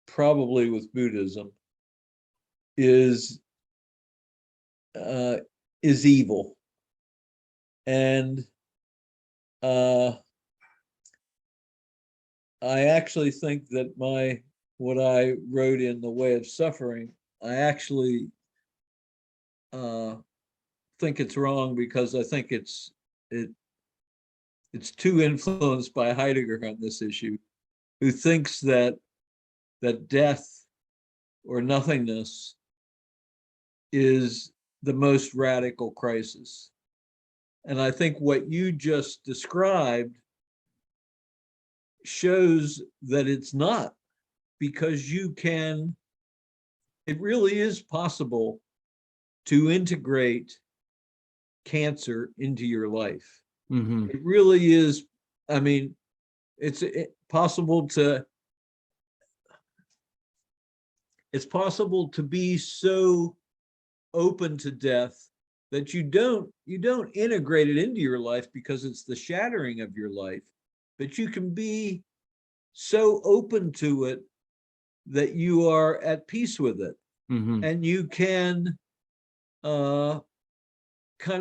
B: probably with Buddhism, is uh, is evil. And uh, I actually think that what I wrote in The Way of Suffering, I actually think it's wrong because I think it's too influenced by Heidegger on this issue, who thinks that death or nothingness is the most radical crisis. And I think what you just described shows that it's not, because it really is possible to integrate cancer into your life.
A: Mm-hmm.
B: It really is. I mean, it's possible to be so open to death that you don't integrate it into your life because it's the shattering of your life, but you can be so open to it that you are at peace with it.
A: Mm-hmm.
B: And you can kind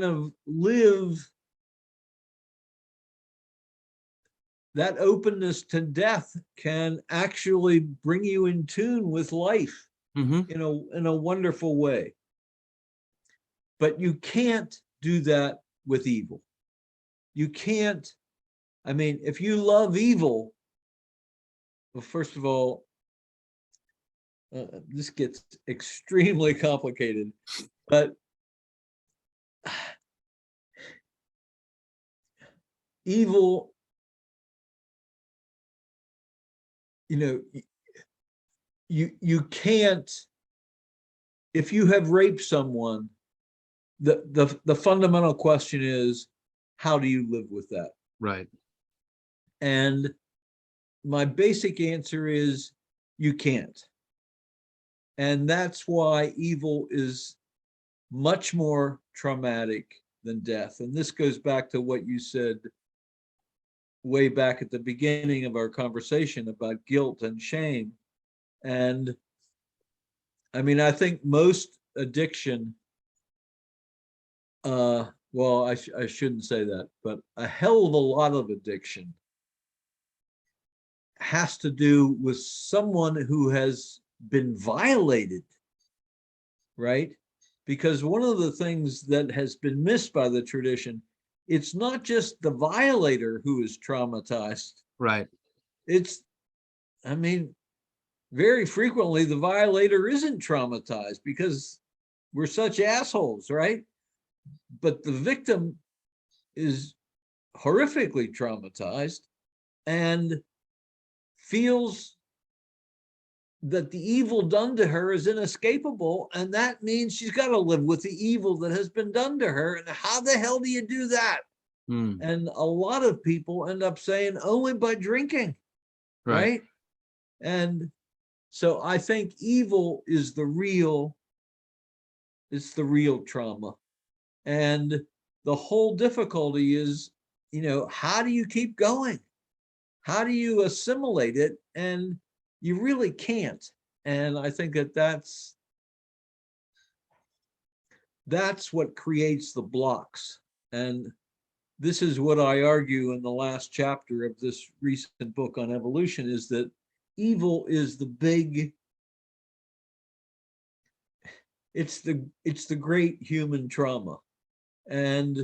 B: of live that openness to death can actually bring you in tune with life
A: Mm-hmm.
B: in a wonderful way. But you can't do that with evil. You can't. I mean, if you love evil, well, first of all, this gets extremely complicated, but evil, you can't. If you have raped someone, the fundamental question is, how do you live with that?
A: Right.
B: And my basic answer is, you can't. And that's why evil is much more traumatic than death. And this goes back to what you said way back at the beginning of our conversation about guilt and shame. And I mean, I think most addiction, well, I shouldn't say that, but a hell of a lot of addiction has to do with someone who has been violated, right? Because one of the things that has been missed by the tradition, it's not just the violator who is traumatized.
A: Right.
B: It's, I mean, very frequently the violator isn't traumatized because we're such assholes, right? But the victim is horrifically traumatized and feels that the evil done to her is inescapable, and that means she's got to live with the evil that has been done to her. And how the hell do you do that?
A: Mm.
B: And a lot of people end up saying only by drinking, right? And so I think evil is it's the real trauma. And the whole difficulty is, how do you keep going? How do you assimilate it? And you really can't. And I think that's what creates the blocks. And this is what I argue in the last chapter of this recent book on evolution, is that evil is it's the great human trauma. And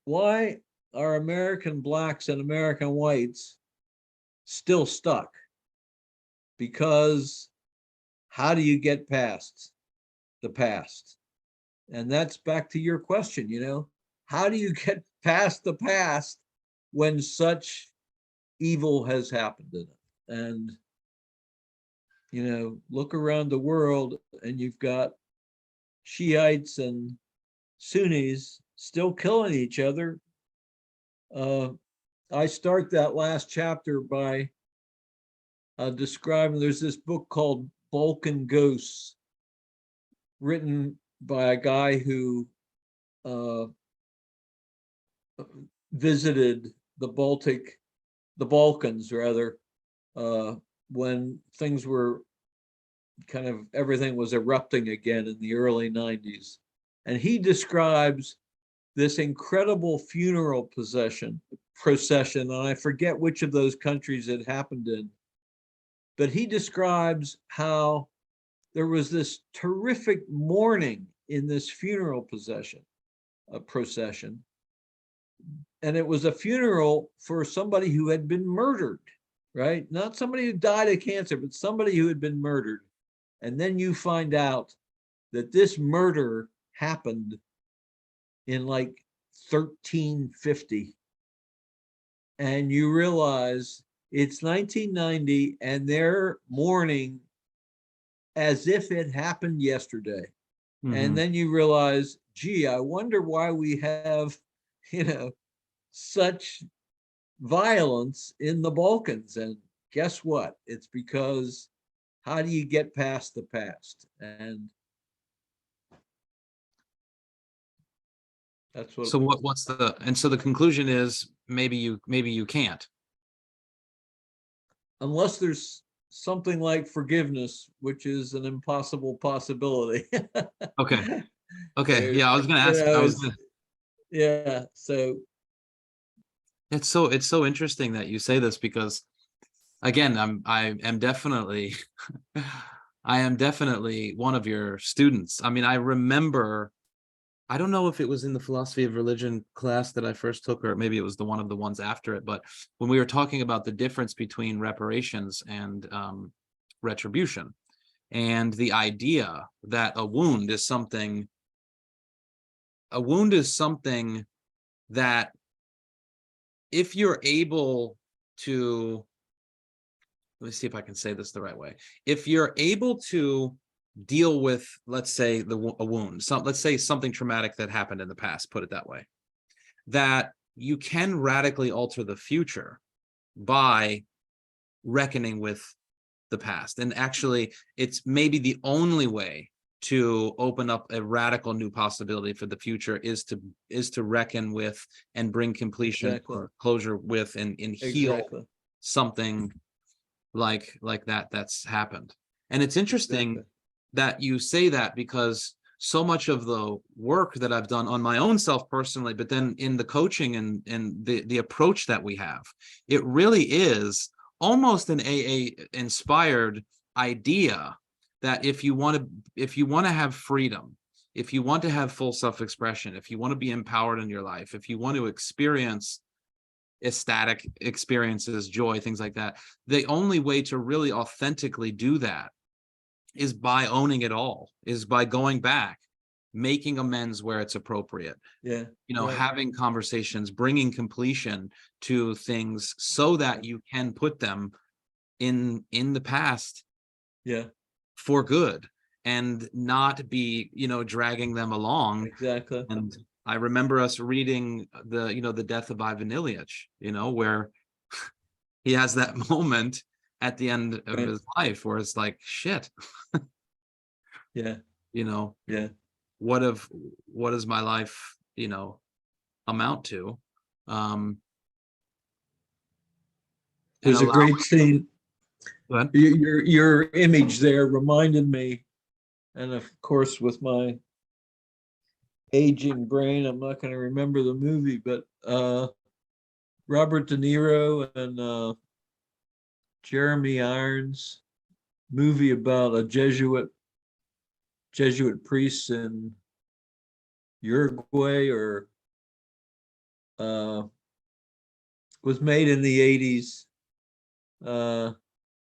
B: why are American blacks and American whites still stuck? Because how do you get past the past. And that's back to your question, how do you get past the past when such evil has happened in it? And, look around the world and you've got Shiites and Sunnis still killing each other. I start that last chapter by describing, there's this book called Balkan Ghosts, written by a guy who visited the Balkans rather, when things were everything was erupting again in the early 90s. And he describes this incredible funeral procession, and I forget which of those countries it happened in, but he describes how there was this terrific mourning in this funeral procession, and it was a funeral for somebody who had been murdered, right? Not somebody who died of cancer, but somebody who had been murdered. And then you find out that this murder happened in like 1350. And you realize it's 1990 and they're mourning as if it happened yesterday. Mm-hmm. And then you realize, gee, I wonder why we have, such violence in the Balkans. And guess what? It's because how do you get past the past? And that's what.
A: So what's the conclusion is maybe you can't.
B: Unless there's something like forgiveness, which is an impossible possibility.
A: Okay. Yeah, I was going to ask.
B: Yeah. So
A: it's so interesting that you say this, because again, I am definitely one of your students. I mean, I remember, I don't know if it was in the philosophy of religion class that I first took, or maybe it was one of the ones after it, but when we were talking about the difference between reparations and retribution, and the idea that a wound is something that if you're able to, let me see if I can say this the right way. If you're able to deal with, let's say, a wound, let's say something traumatic that happened in the past, put it that way, that you can radically alter the future by reckoning with the past. And actually, it's maybe the only way to open up a radical new possibility for the future is to reckon with and bring completion or closure with and heal something like that's happened. And it's interesting that you say that, because so much of the work that I've done on my own self personally, but then in the coaching and the approach that we have, it really is almost an AA inspired idea that if you want to have freedom, if you want to have full self-expression, if you want to be empowered in your life, if you want to experience ecstatic experiences, joy, things like that, the only way to really authentically do that is by owning it all, is by going back, making amends where it's appropriate.
B: Yeah.
A: Having conversations, bringing completion to things so that you can put them in the past.
B: Yeah.
A: For good, and not be, dragging them along.
B: Exactly.
A: And I remember us reading the death of Ivan Ilyich, where he has that moment at the end of his life where it's like, shit.
B: Yeah.
A: Yeah. What does my life, amount to?
B: There's a great scene. Your image there reminded me, and of course, with my aging brain, I'm not going to remember the movie, but Robert De Niro and Jeremy Irons movie about a Jesuit priest in Uruguay, or was made in the 80s.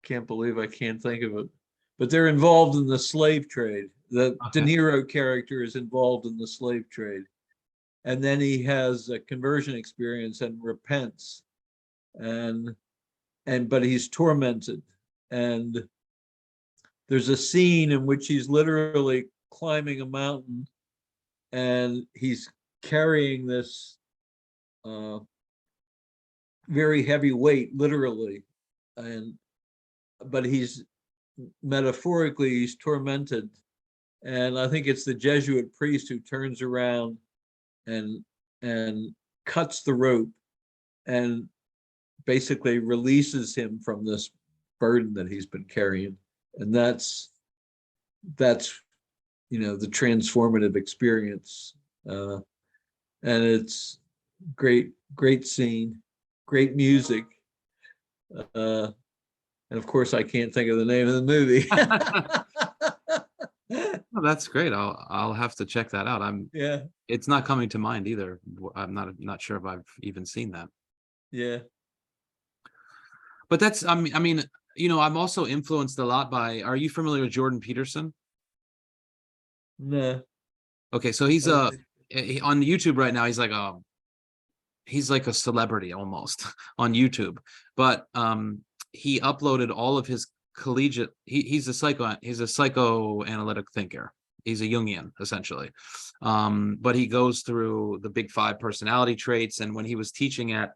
B: Can't believe I can't think of it. but they're involved in the slave trade. The De
A: Okay.
B: Niro character is involved in the slave trade. And then he has a conversion experience and repents. And but he's tormented. And there's a scene in which he's literally climbing a mountain and he's carrying this very heavy weight, literally. And but he's metaphorically, he's tormented. And I think it's the Jesuit priest who turns around and cuts the rope and basically releases him from this burden that he's been carrying. And that's the transformative experience. And it's great scene, great music. And of course, I can't think of the name of the movie.
A: Oh, that's great. I'll have to check that out.
B: Yeah,
A: It's not coming to mind either. I'm not sure if I've even seen that.
B: yeah.
A: But that's I mean, I'm also influenced a lot by, are you familiar with Jordan Peterson?
B: No.
A: Okay, so he's on YouTube right now. He's like a celebrity almost on YouTube. But he uploaded all of his collegiate, he's a psychoanalytic thinker. He's a Jungian, essentially. But he goes through the big 5 personality traits. And when he was teaching at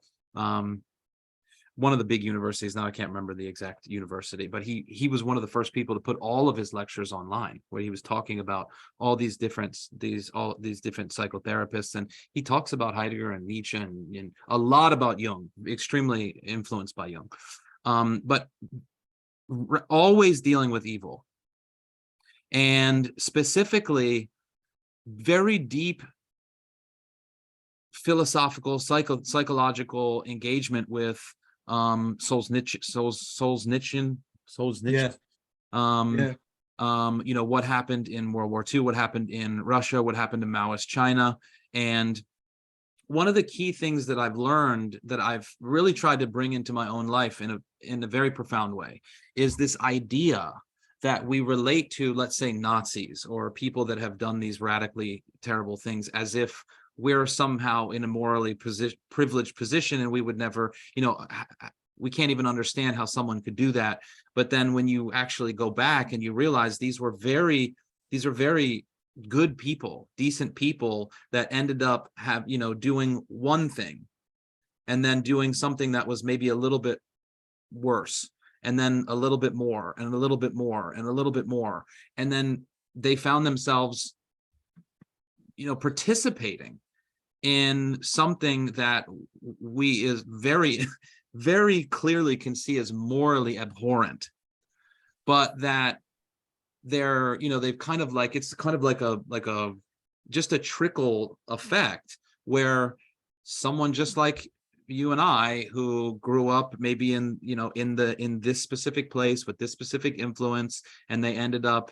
A: one of the big universities, now I can't remember the exact university, but he was one of the first people to put all of his lectures online, where he was talking about all these different psychotherapists. And he talks about Heidegger and Nietzsche and a lot about Jung, extremely influenced by Jung. But always dealing with evil, and specifically very deep philosophical, psychological engagement with Solzhenitsyn.
B: Yeah. Yeah.
A: What happened in World War II, what happened in Russia, what happened in Maoist China. And one of the key things that I've learned, that I've really tried to bring into my own life in a very profound way, is this idea that we relate to, let's say, Nazis or people that have done these radically terrible things as if we're somehow in a morally privileged position, and we would never, we can't even understand how someone could do that. But then when you actually go back and you realize these are very good people, decent people that ended up doing one thing and then doing something that was maybe a little bit worse, and then a little bit more and a little bit more and a little bit more. And then they found themselves, participating in something that we is very, very clearly can see as morally abhorrent, but that they've kind of like, it's kind of like a just a trickle effect, where someone just like you and I, who grew up maybe in this specific place with this specific influence, and they ended up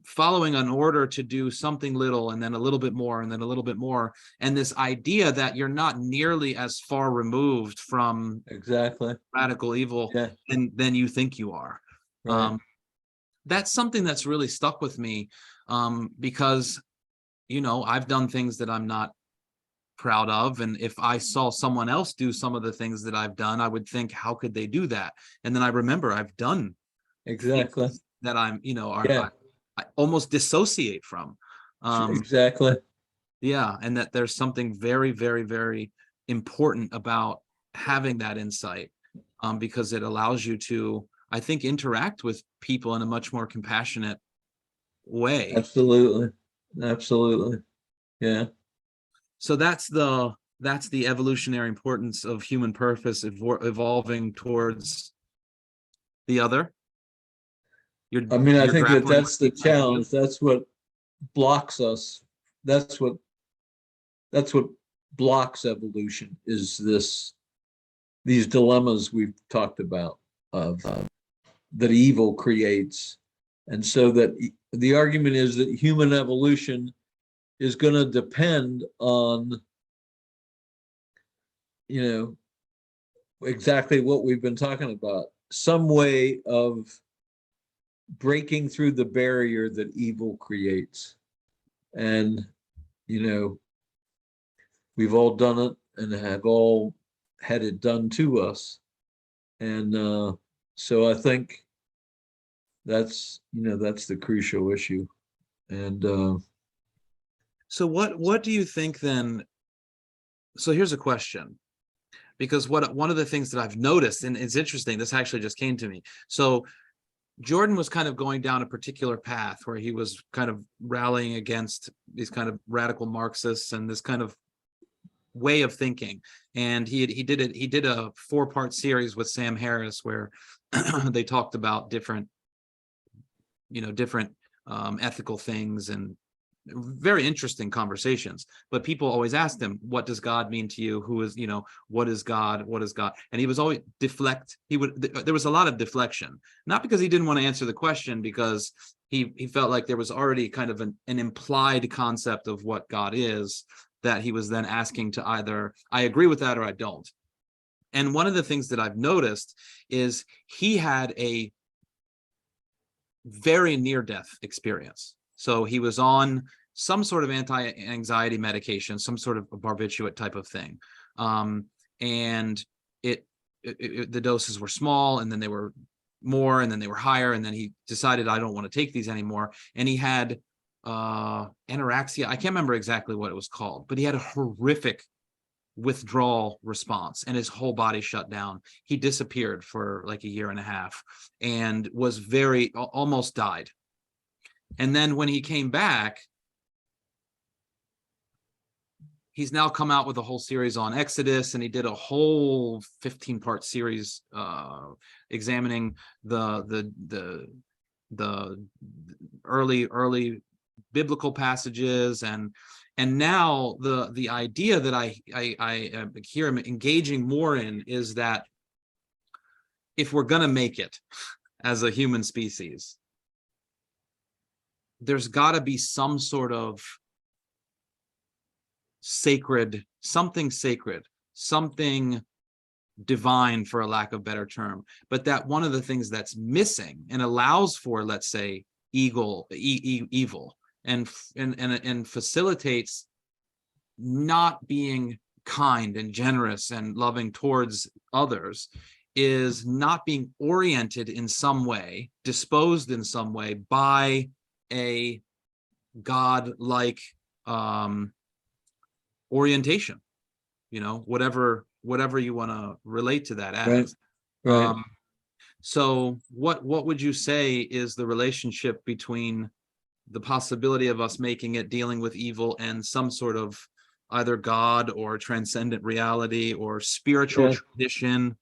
A: following an order to do something little, and then a little bit more, and then a little bit more, and this idea that you're not nearly as far removed from
B: Exactly.
A: radical evil than you think you are.
B: Right.
A: That's something that's really stuck with me, because I've done things that I'm not proud of, and if I saw someone else do some of the things that I've done, I would think, how could they do that? And then I remember I've done
B: Exactly.
A: that I almost dissociate from.
B: Exactly.
A: Yeah, and that there's something very, very, very important about having that insight, because it allows you to, I think, interact with people in a much more compassionate way.
B: Absolutely. Yeah.
A: So that's the evolutionary importance of human purpose evolving towards the other.
B: I mean, I think that's the
A: with
B: challenge.
A: ideas.
B: That's what blocks us. That's what blocks evolution, is these dilemmas we've talked about of that evil creates. And so that the argument is that human evolution is going to depend on exactly what we've been talking about, some way of breaking through the barrier that evil creates. And, we've all done it and have all had it done to us. And so I think that's the crucial issue. And
A: so what do you think then? So here's a question, because one of the things that I've noticed, and it's interesting, this actually just came to me. So Jordan was kind of going down a particular path where he was kind of rallying against these kind of radical Marxists and this kind of way of thinking. And he did a 4-part series with Sam Harris where they talked about different ethical things, and very interesting conversations. But people always asked him, what does God mean to you? Who is, what is God? What is God? And he was always there was a lot of deflection, not because he didn't want to answer the question, because he felt like there was already kind of an implied concept of what God is, that he was then asking to either, I agree with that or I don't. And one of the things that I've noticed is he had a very near-death experience. So he was on some sort of anti-anxiety medication, some sort of a barbiturate type of thing. And the doses were small, and then they were more, and then they were higher, and then he decided, I don't want to take these anymore. And he had anorexia. I can't remember exactly what it was called, but he had a horrific withdrawal response, and his whole body shut down. He disappeared for like a year and a half and was almost died. And then when he came back, he's now come out with a whole series on Exodus, and he did a whole 15-part series examining the early biblical passages, and now the idea that I hear him engaging more in is that if we're going to make it as a human species, there's got to be some sort of something divine, for a lack of better term, but that one of the things that's missing and allows for, let's say, evil and facilitates not being kind and generous and loving towards others, is not being oriented in some way, disposed in some way by a God-like orientation, whatever you want to relate to that as.
B: Right.
A: So what would you say is the relationship between the possibility of us making it, dealing with evil, and some sort of either God or transcendent reality or spiritual tradition?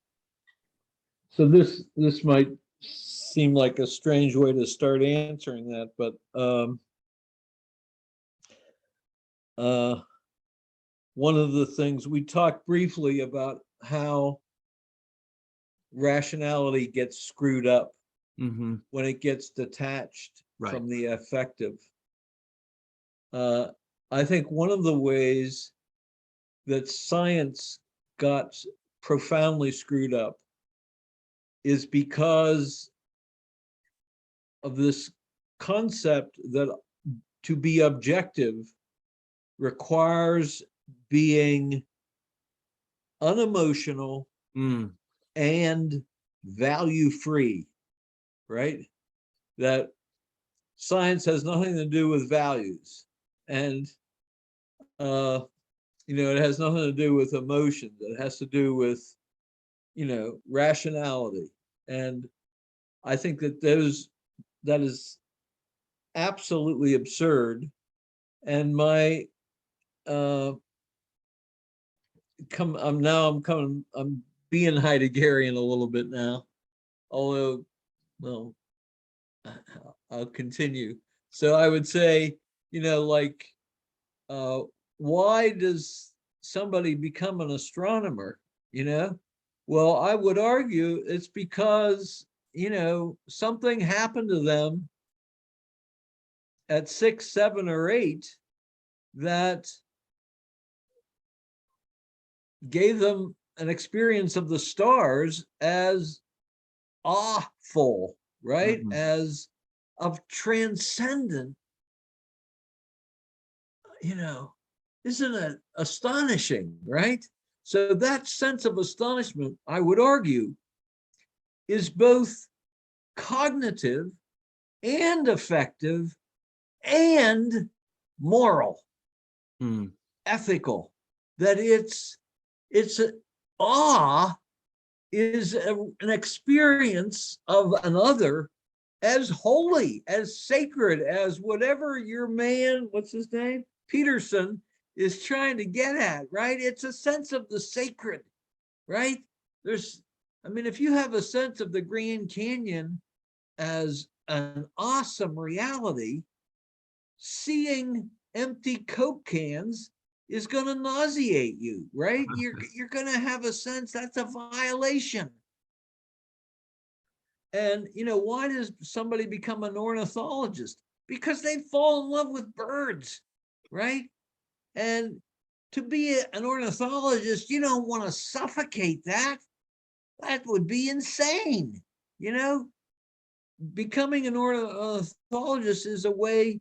B: So this might seem like a strange way to start answering that, but one of the things we talked briefly about, how rationality gets screwed up when it gets detached from the affective. I think one of the ways that science got profoundly screwed up is because of this concept that to be objective requires being unemotional and value-free, right? That science has nothing to do with values, and it has nothing to do with emotions. It has to do with rationality. And I think that that is absolutely absurd. And my I'm being Heideggerian a little bit now, although, well, I'll continue. So I would say, why does somebody become an astronomer? Well, I would argue it's because, something happened to them at 6, 7, or 8 that gave them an experience of the stars as awful, right?
A: Mhm.
B: As of transcendent, isn't it astonishing, right? So that sense of astonishment, I would argue, is both cognitive and affective and moral,
A: Mm.
B: ethical. That awe is an experience of another as holy, as sacred as whatever your man, what's his name, Peterson, is trying to get at, right? It's a sense of the sacred, right? If you have a sense of the Grand Canyon as an awesome reality, seeing empty Coke cans is going to nauseate you, right? You're going to have a sense that's a violation. And why does somebody become an ornithologist? Because they fall in love with birds, right? And to be an ornithologist, you don't want to suffocate that. That would be insane. Becoming an ornithologist is a way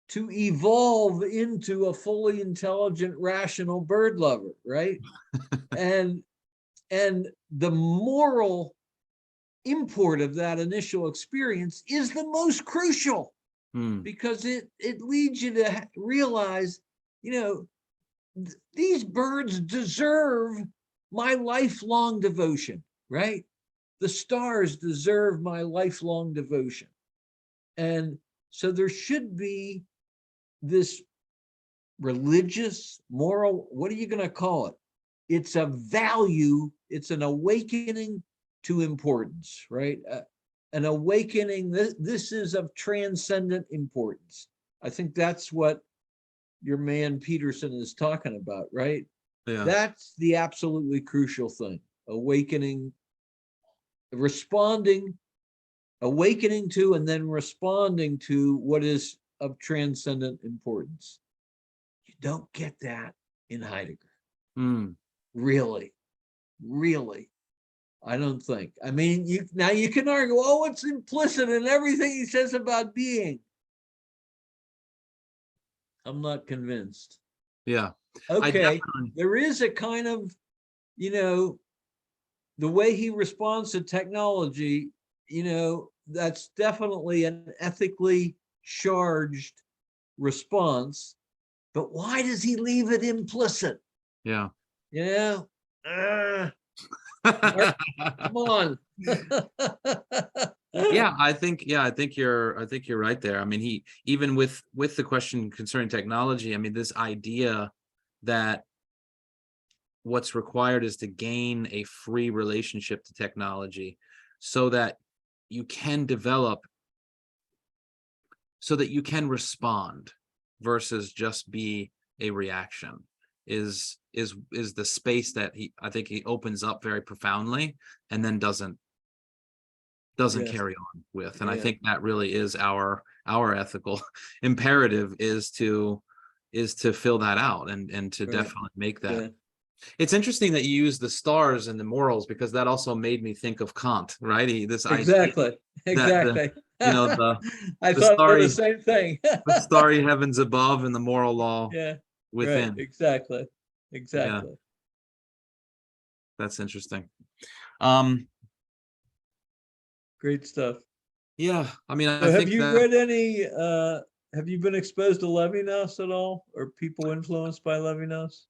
B: to evolve into a fully intelligent, rational bird lover, right? and the moral import of that initial experience is the most crucial, because it leads you to realize, these birds deserve my lifelong devotion, right? The stars deserve my lifelong devotion. And so there should be this religious, moral, what are you going to call it? It's a value, it's an awakening to importance, right? An awakening, this is of transcendent importance. I think that's what your man Peterson is talking about, right?
A: Yeah.
B: That's the absolutely crucial thing. Awakening, awakening to, and then responding to what is of transcendent importance. You don't get that in Heidegger.
A: Mm.
B: Really, really. I don't think. You can argue, oh, it's implicit in everything he says about being. I'm not convinced.
A: Yeah.
B: Okay, there is a kind of, the way he responds to technology, that's definitely an ethically charged response. But why does he leave it implicit?
A: Yeah.
B: Mark, come on.
A: Yeah, I think you're right there. I mean, he, even with the question concerning technology, I mean, this idea that what's required is to gain a free relationship to technology so that you can develop, so that you can respond versus just be a reaction, is the space that I think he opens up very profoundly and then doesn't
B: Yes.
A: carry on with. And I think that really is our ethical imperative, is to fill that out and to definitely make that.
B: Yeah.
A: It's interesting that you use the stars and the morals, because that also made me think of Kant, right?
B: Exactly.
A: The
B: I
A: the
B: thought of the
A: starry
B: same thing.
A: the starry heavens above and the moral law
B: Yeah. Right.
A: within.
B: Exactly.
A: Yeah, that's interesting.
B: Great stuff.
A: Yeah, I mean,
B: So
A: I
B: have
A: think
B: you
A: that
B: read any, have you been exposed to Levinas at all, or people influenced by Levinas?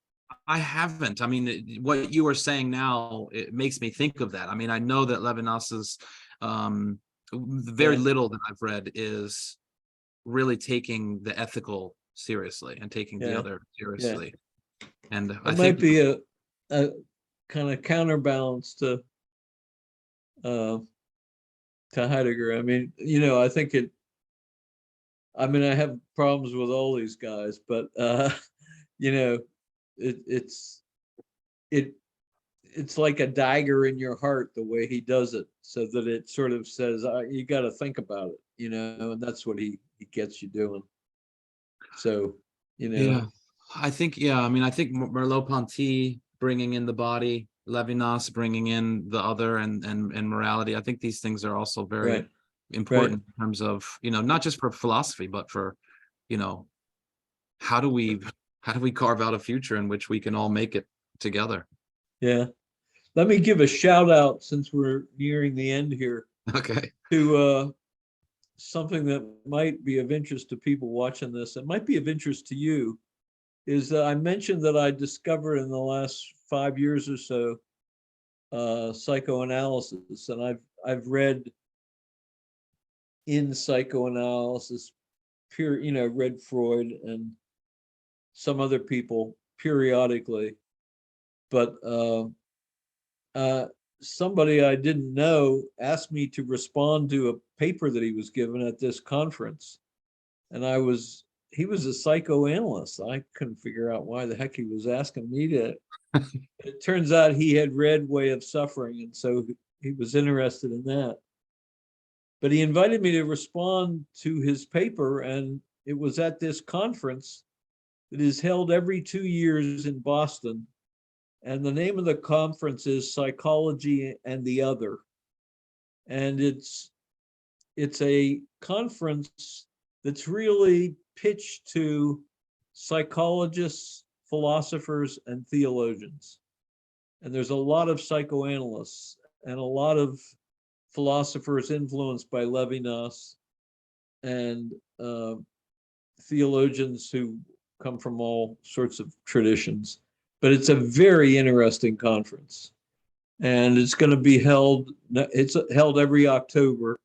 A: I haven't. I mean, what you were saying now, it makes me think of that. I mean, I know that Levinas's very little that I've read is really taking the ethical seriously and taking the other seriously. And I
B: It
A: think
B: might be a kind of counterbalance to Heidegger. I mean, I think I have problems with all these guys, but it's like a dagger in your heart the way he does it, so that it sort of says, you got to think about it, and that's what he gets you doing. So,
A: yeah, I think, I mean, I think Merleau-Ponty bringing in the body Levinas bringing in the other and morality. I think these things are also very
B: Right, right.
A: important in terms of, not just for philosophy, but for, you know, how do we carve out a future in which we can all make it together?
B: Yeah. Let me give a shout out since we're nearing the end here
A: Okay.
B: to something that might be of interest to people watching this. It might be of interest to you. Is that I mentioned that I discovered in the last 5 years or so psychoanalysis, and I've read in psychoanalysis, read Freud and some other people periodically, but somebody I didn't know asked me to respond to a paper that he was given at this conference, and he was a psychoanalyst. I couldn't figure out why the heck he was asking me to. It turns out he had read Way of Suffering, and so he was interested in that. But he invited me to respond to his paper, and it was at this conference that is held every 2 years in Boston. And the name of the conference is Psychology and the Other. And it's a conference that's really pitched to psychologists, philosophers, and theologians. And there's a lot of psychoanalysts and a lot of philosophers influenced by Levinas, and theologians who come from all sorts of traditions. But it's a very interesting conference, and it's going to be it's held every October,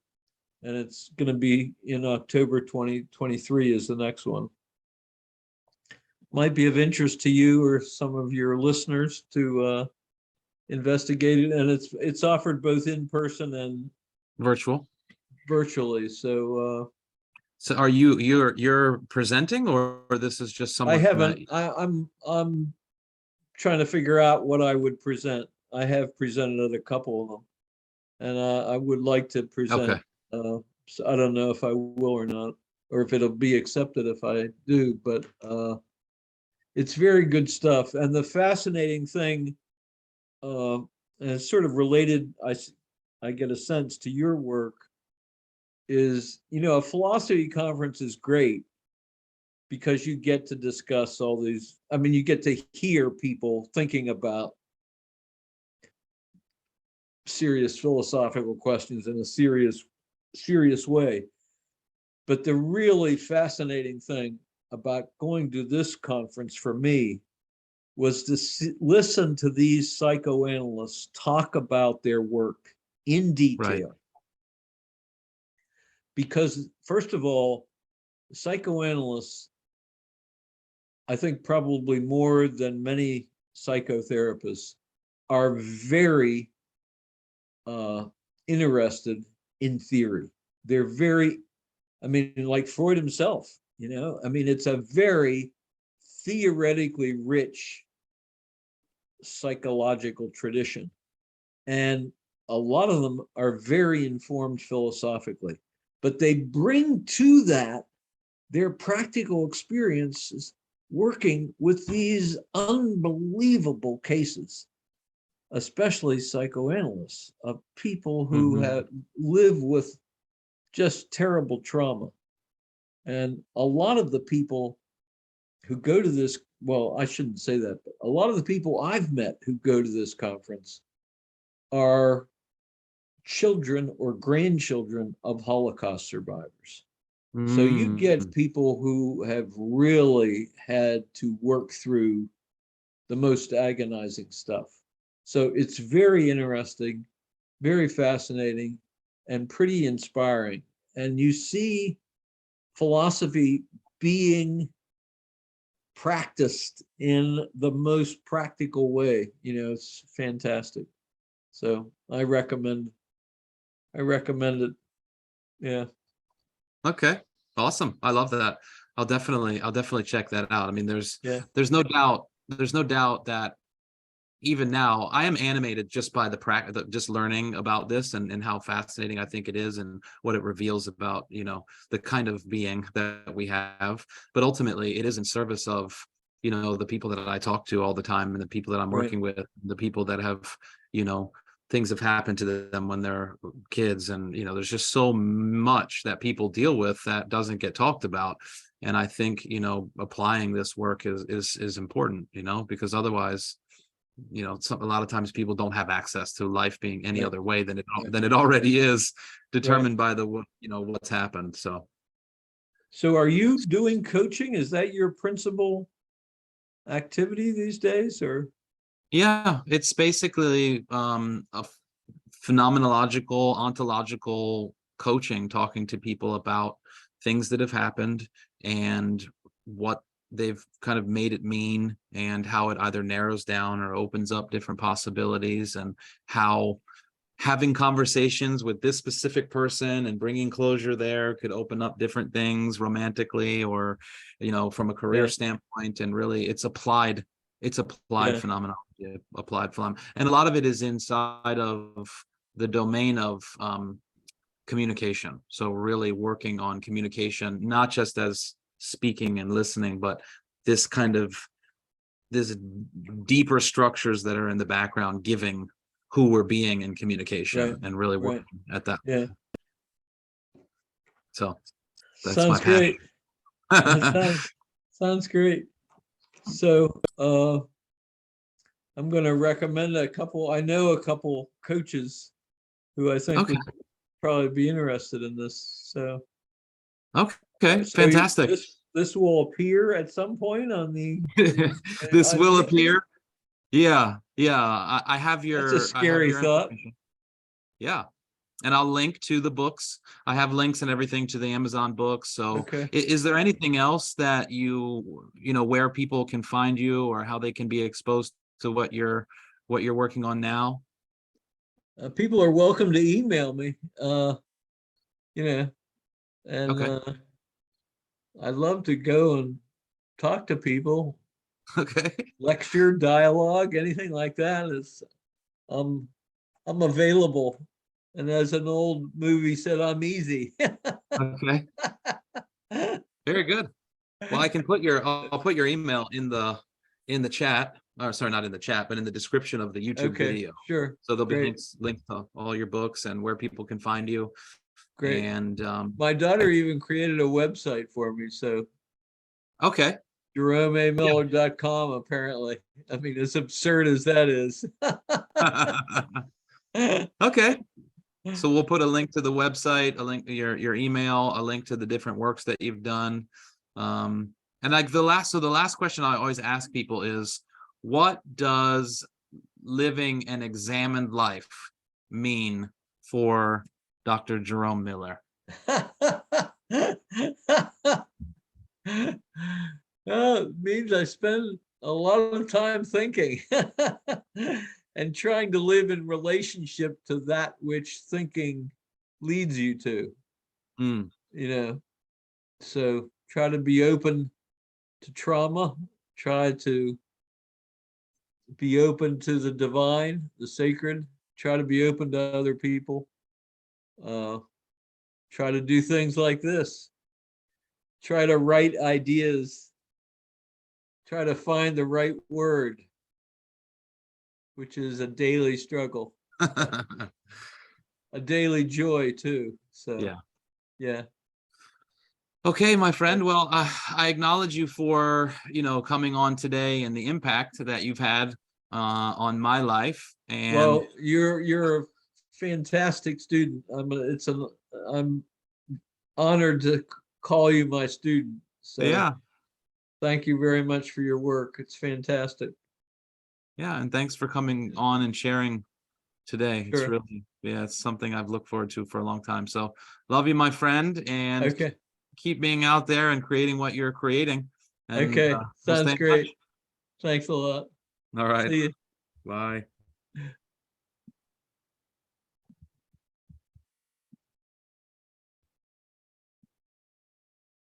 B: and it's going to be in October 2023 is the next one. Might be of interest to you or some of your listeners to investigate it, and it's offered both in person and virtually. So
A: are you're presenting, or this is just
B: I
A: someone
B: haven't. I'm trying to figure out what I would present. I have presented at a couple of them, and I would like to present.
A: Okay.
B: So I don't know if I will or not, or if it'll be accepted if I do. But it's very good stuff. And the fascinating thing, and it's sort of related, I get a sense, to your work, is, a philosophy conference is great because you get to discuss all these. I mean, you get to hear people thinking about serious philosophical questions in a serious way. But the really fascinating thing about going to this conference for me was to listen to these psychoanalysts talk about their work in detail.
A: Right.
B: Because, first of all, psychoanalysts, I think probably more than many psychotherapists, are very interested in theory. They're very, like Freud himself, it's a very theoretically rich psychological tradition. And a lot of them are very informed philosophically, but they bring to that their practical experiences working with these unbelievable cases, especially psychoanalysts, of people who live with just terrible trauma. And a lot of the people who go to this, well, I shouldn't say that, but a lot of the people I've met who go to this conference are children or grandchildren of Holocaust survivors. So you get people who have really had to work through the most agonizing stuff. So it's very interesting, very fascinating, and pretty inspiring. And you see philosophy being practiced in the most practical way. It's fantastic. So I recommend it. Yeah.
A: Okay. Awesome. I love that. I'll definitely check that out. I mean, there's no doubt that even now I am animated just by just learning about this and how fascinating I think it is and what it reveals about, the kind of being that we have. But ultimately it is in service of the people that I talk to all the time, and the people that I'm
B: Right.
A: working with, the people that have, things have happened to them when they're kids. And, there's just so much that people deal with that doesn't get talked about. And I think, applying this work is important, because otherwise, a lot of times people don't have access to life being any
B: Right.
A: other way than it already is, determined
B: Right.
A: by what's happened.
B: So are you doing coaching? Is that your principal activity these days, or?
A: Yeah, it's basically a phenomenological, ontological coaching, talking to people about things that have happened and what they've kind of made it mean, and how it either narrows down or opens up different possibilities, and how having conversations with this specific person and bringing closure there could open up different things romantically, or from a career
B: Yeah.
A: standpoint. And really, it's applied
B: Yeah.
A: phenomenology, and a lot of it is inside of the domain of communication. So really working on communication, not just as speaking and listening, but this deeper structures that are in the background, giving who we're being in communication,
B: Right.
A: and really
B: Right.
A: working at that.
B: Yeah.
A: So that's my
B: Sounds
A: passion.
B: great. That sounds great. So I'm going to recommend a couple. I know a couple coaches who I think
A: Okay.
B: would probably be interested in this. So
A: Okay,
B: so
A: fantastic.
B: this will appear at some point on the
A: This
B: on
A: will
B: the
A: appear. Yeah. I have
B: That's a
A: your
B: scary thought.
A: information. Yeah. And I'll link to the books. I have links and everything to the Amazon books. So
B: Okay.
A: is there anything else that where people can find you, or how they can be exposed to what you're working on now?
B: People are welcome to email me. You know, and
A: Okay.
B: I'd love to go and talk to people,
A: Okay.
B: lecture, dialogue, anything like that. Is I'm available. And as an old movie said, I'm easy.
A: Okay. Very good. Well, I'll put your email in the chat. Or sorry, not in the chat, but in the description of the YouTube
B: Okay,
A: video.
B: sure.
A: So there'll be
B: Great,
A: links to all your books and where people can find you.
B: great.
A: And
B: My daughter even created a website for me. So
A: okay.
B: JeromeAMiller.com, apparently. I mean, as absurd as that is.
A: Okay. So we'll put a link to the website, a link to your email, a link to the different works that you've done. And like the last question I always ask people is, what does living an examined life mean for Dr. Jerome Miller?
B: Well, it means I spend a lot of time thinking and trying to live in relationship to that which thinking leads you to,
A: Mm,
B: So try to be open to trauma, try to be open to the divine, the sacred, try to be open to other people, try to do things like this, try to write ideas, try to find the right word, which is a daily struggle, a daily joy too. So, yeah.
A: Okay, my friend. Well, I acknowledge you for coming on today, and the impact that you've had on my life. And
B: Well, you're a fantastic student. I'm honored to call you my student. So
A: yeah,
B: thank you very much for your work. It's fantastic.
A: and thanks for coming on and sharing today. It's
B: Sure.
A: really, it's something I've looked forward to for a long time. So love you, my friend, and
B: Okay.
A: keep being out there and creating what you're creating. And
B: Okay.
A: we'll stay
B: Sounds
A: in
B: great.
A: touch.
B: Thanks a lot.
A: All right.
B: See you.
A: Bye.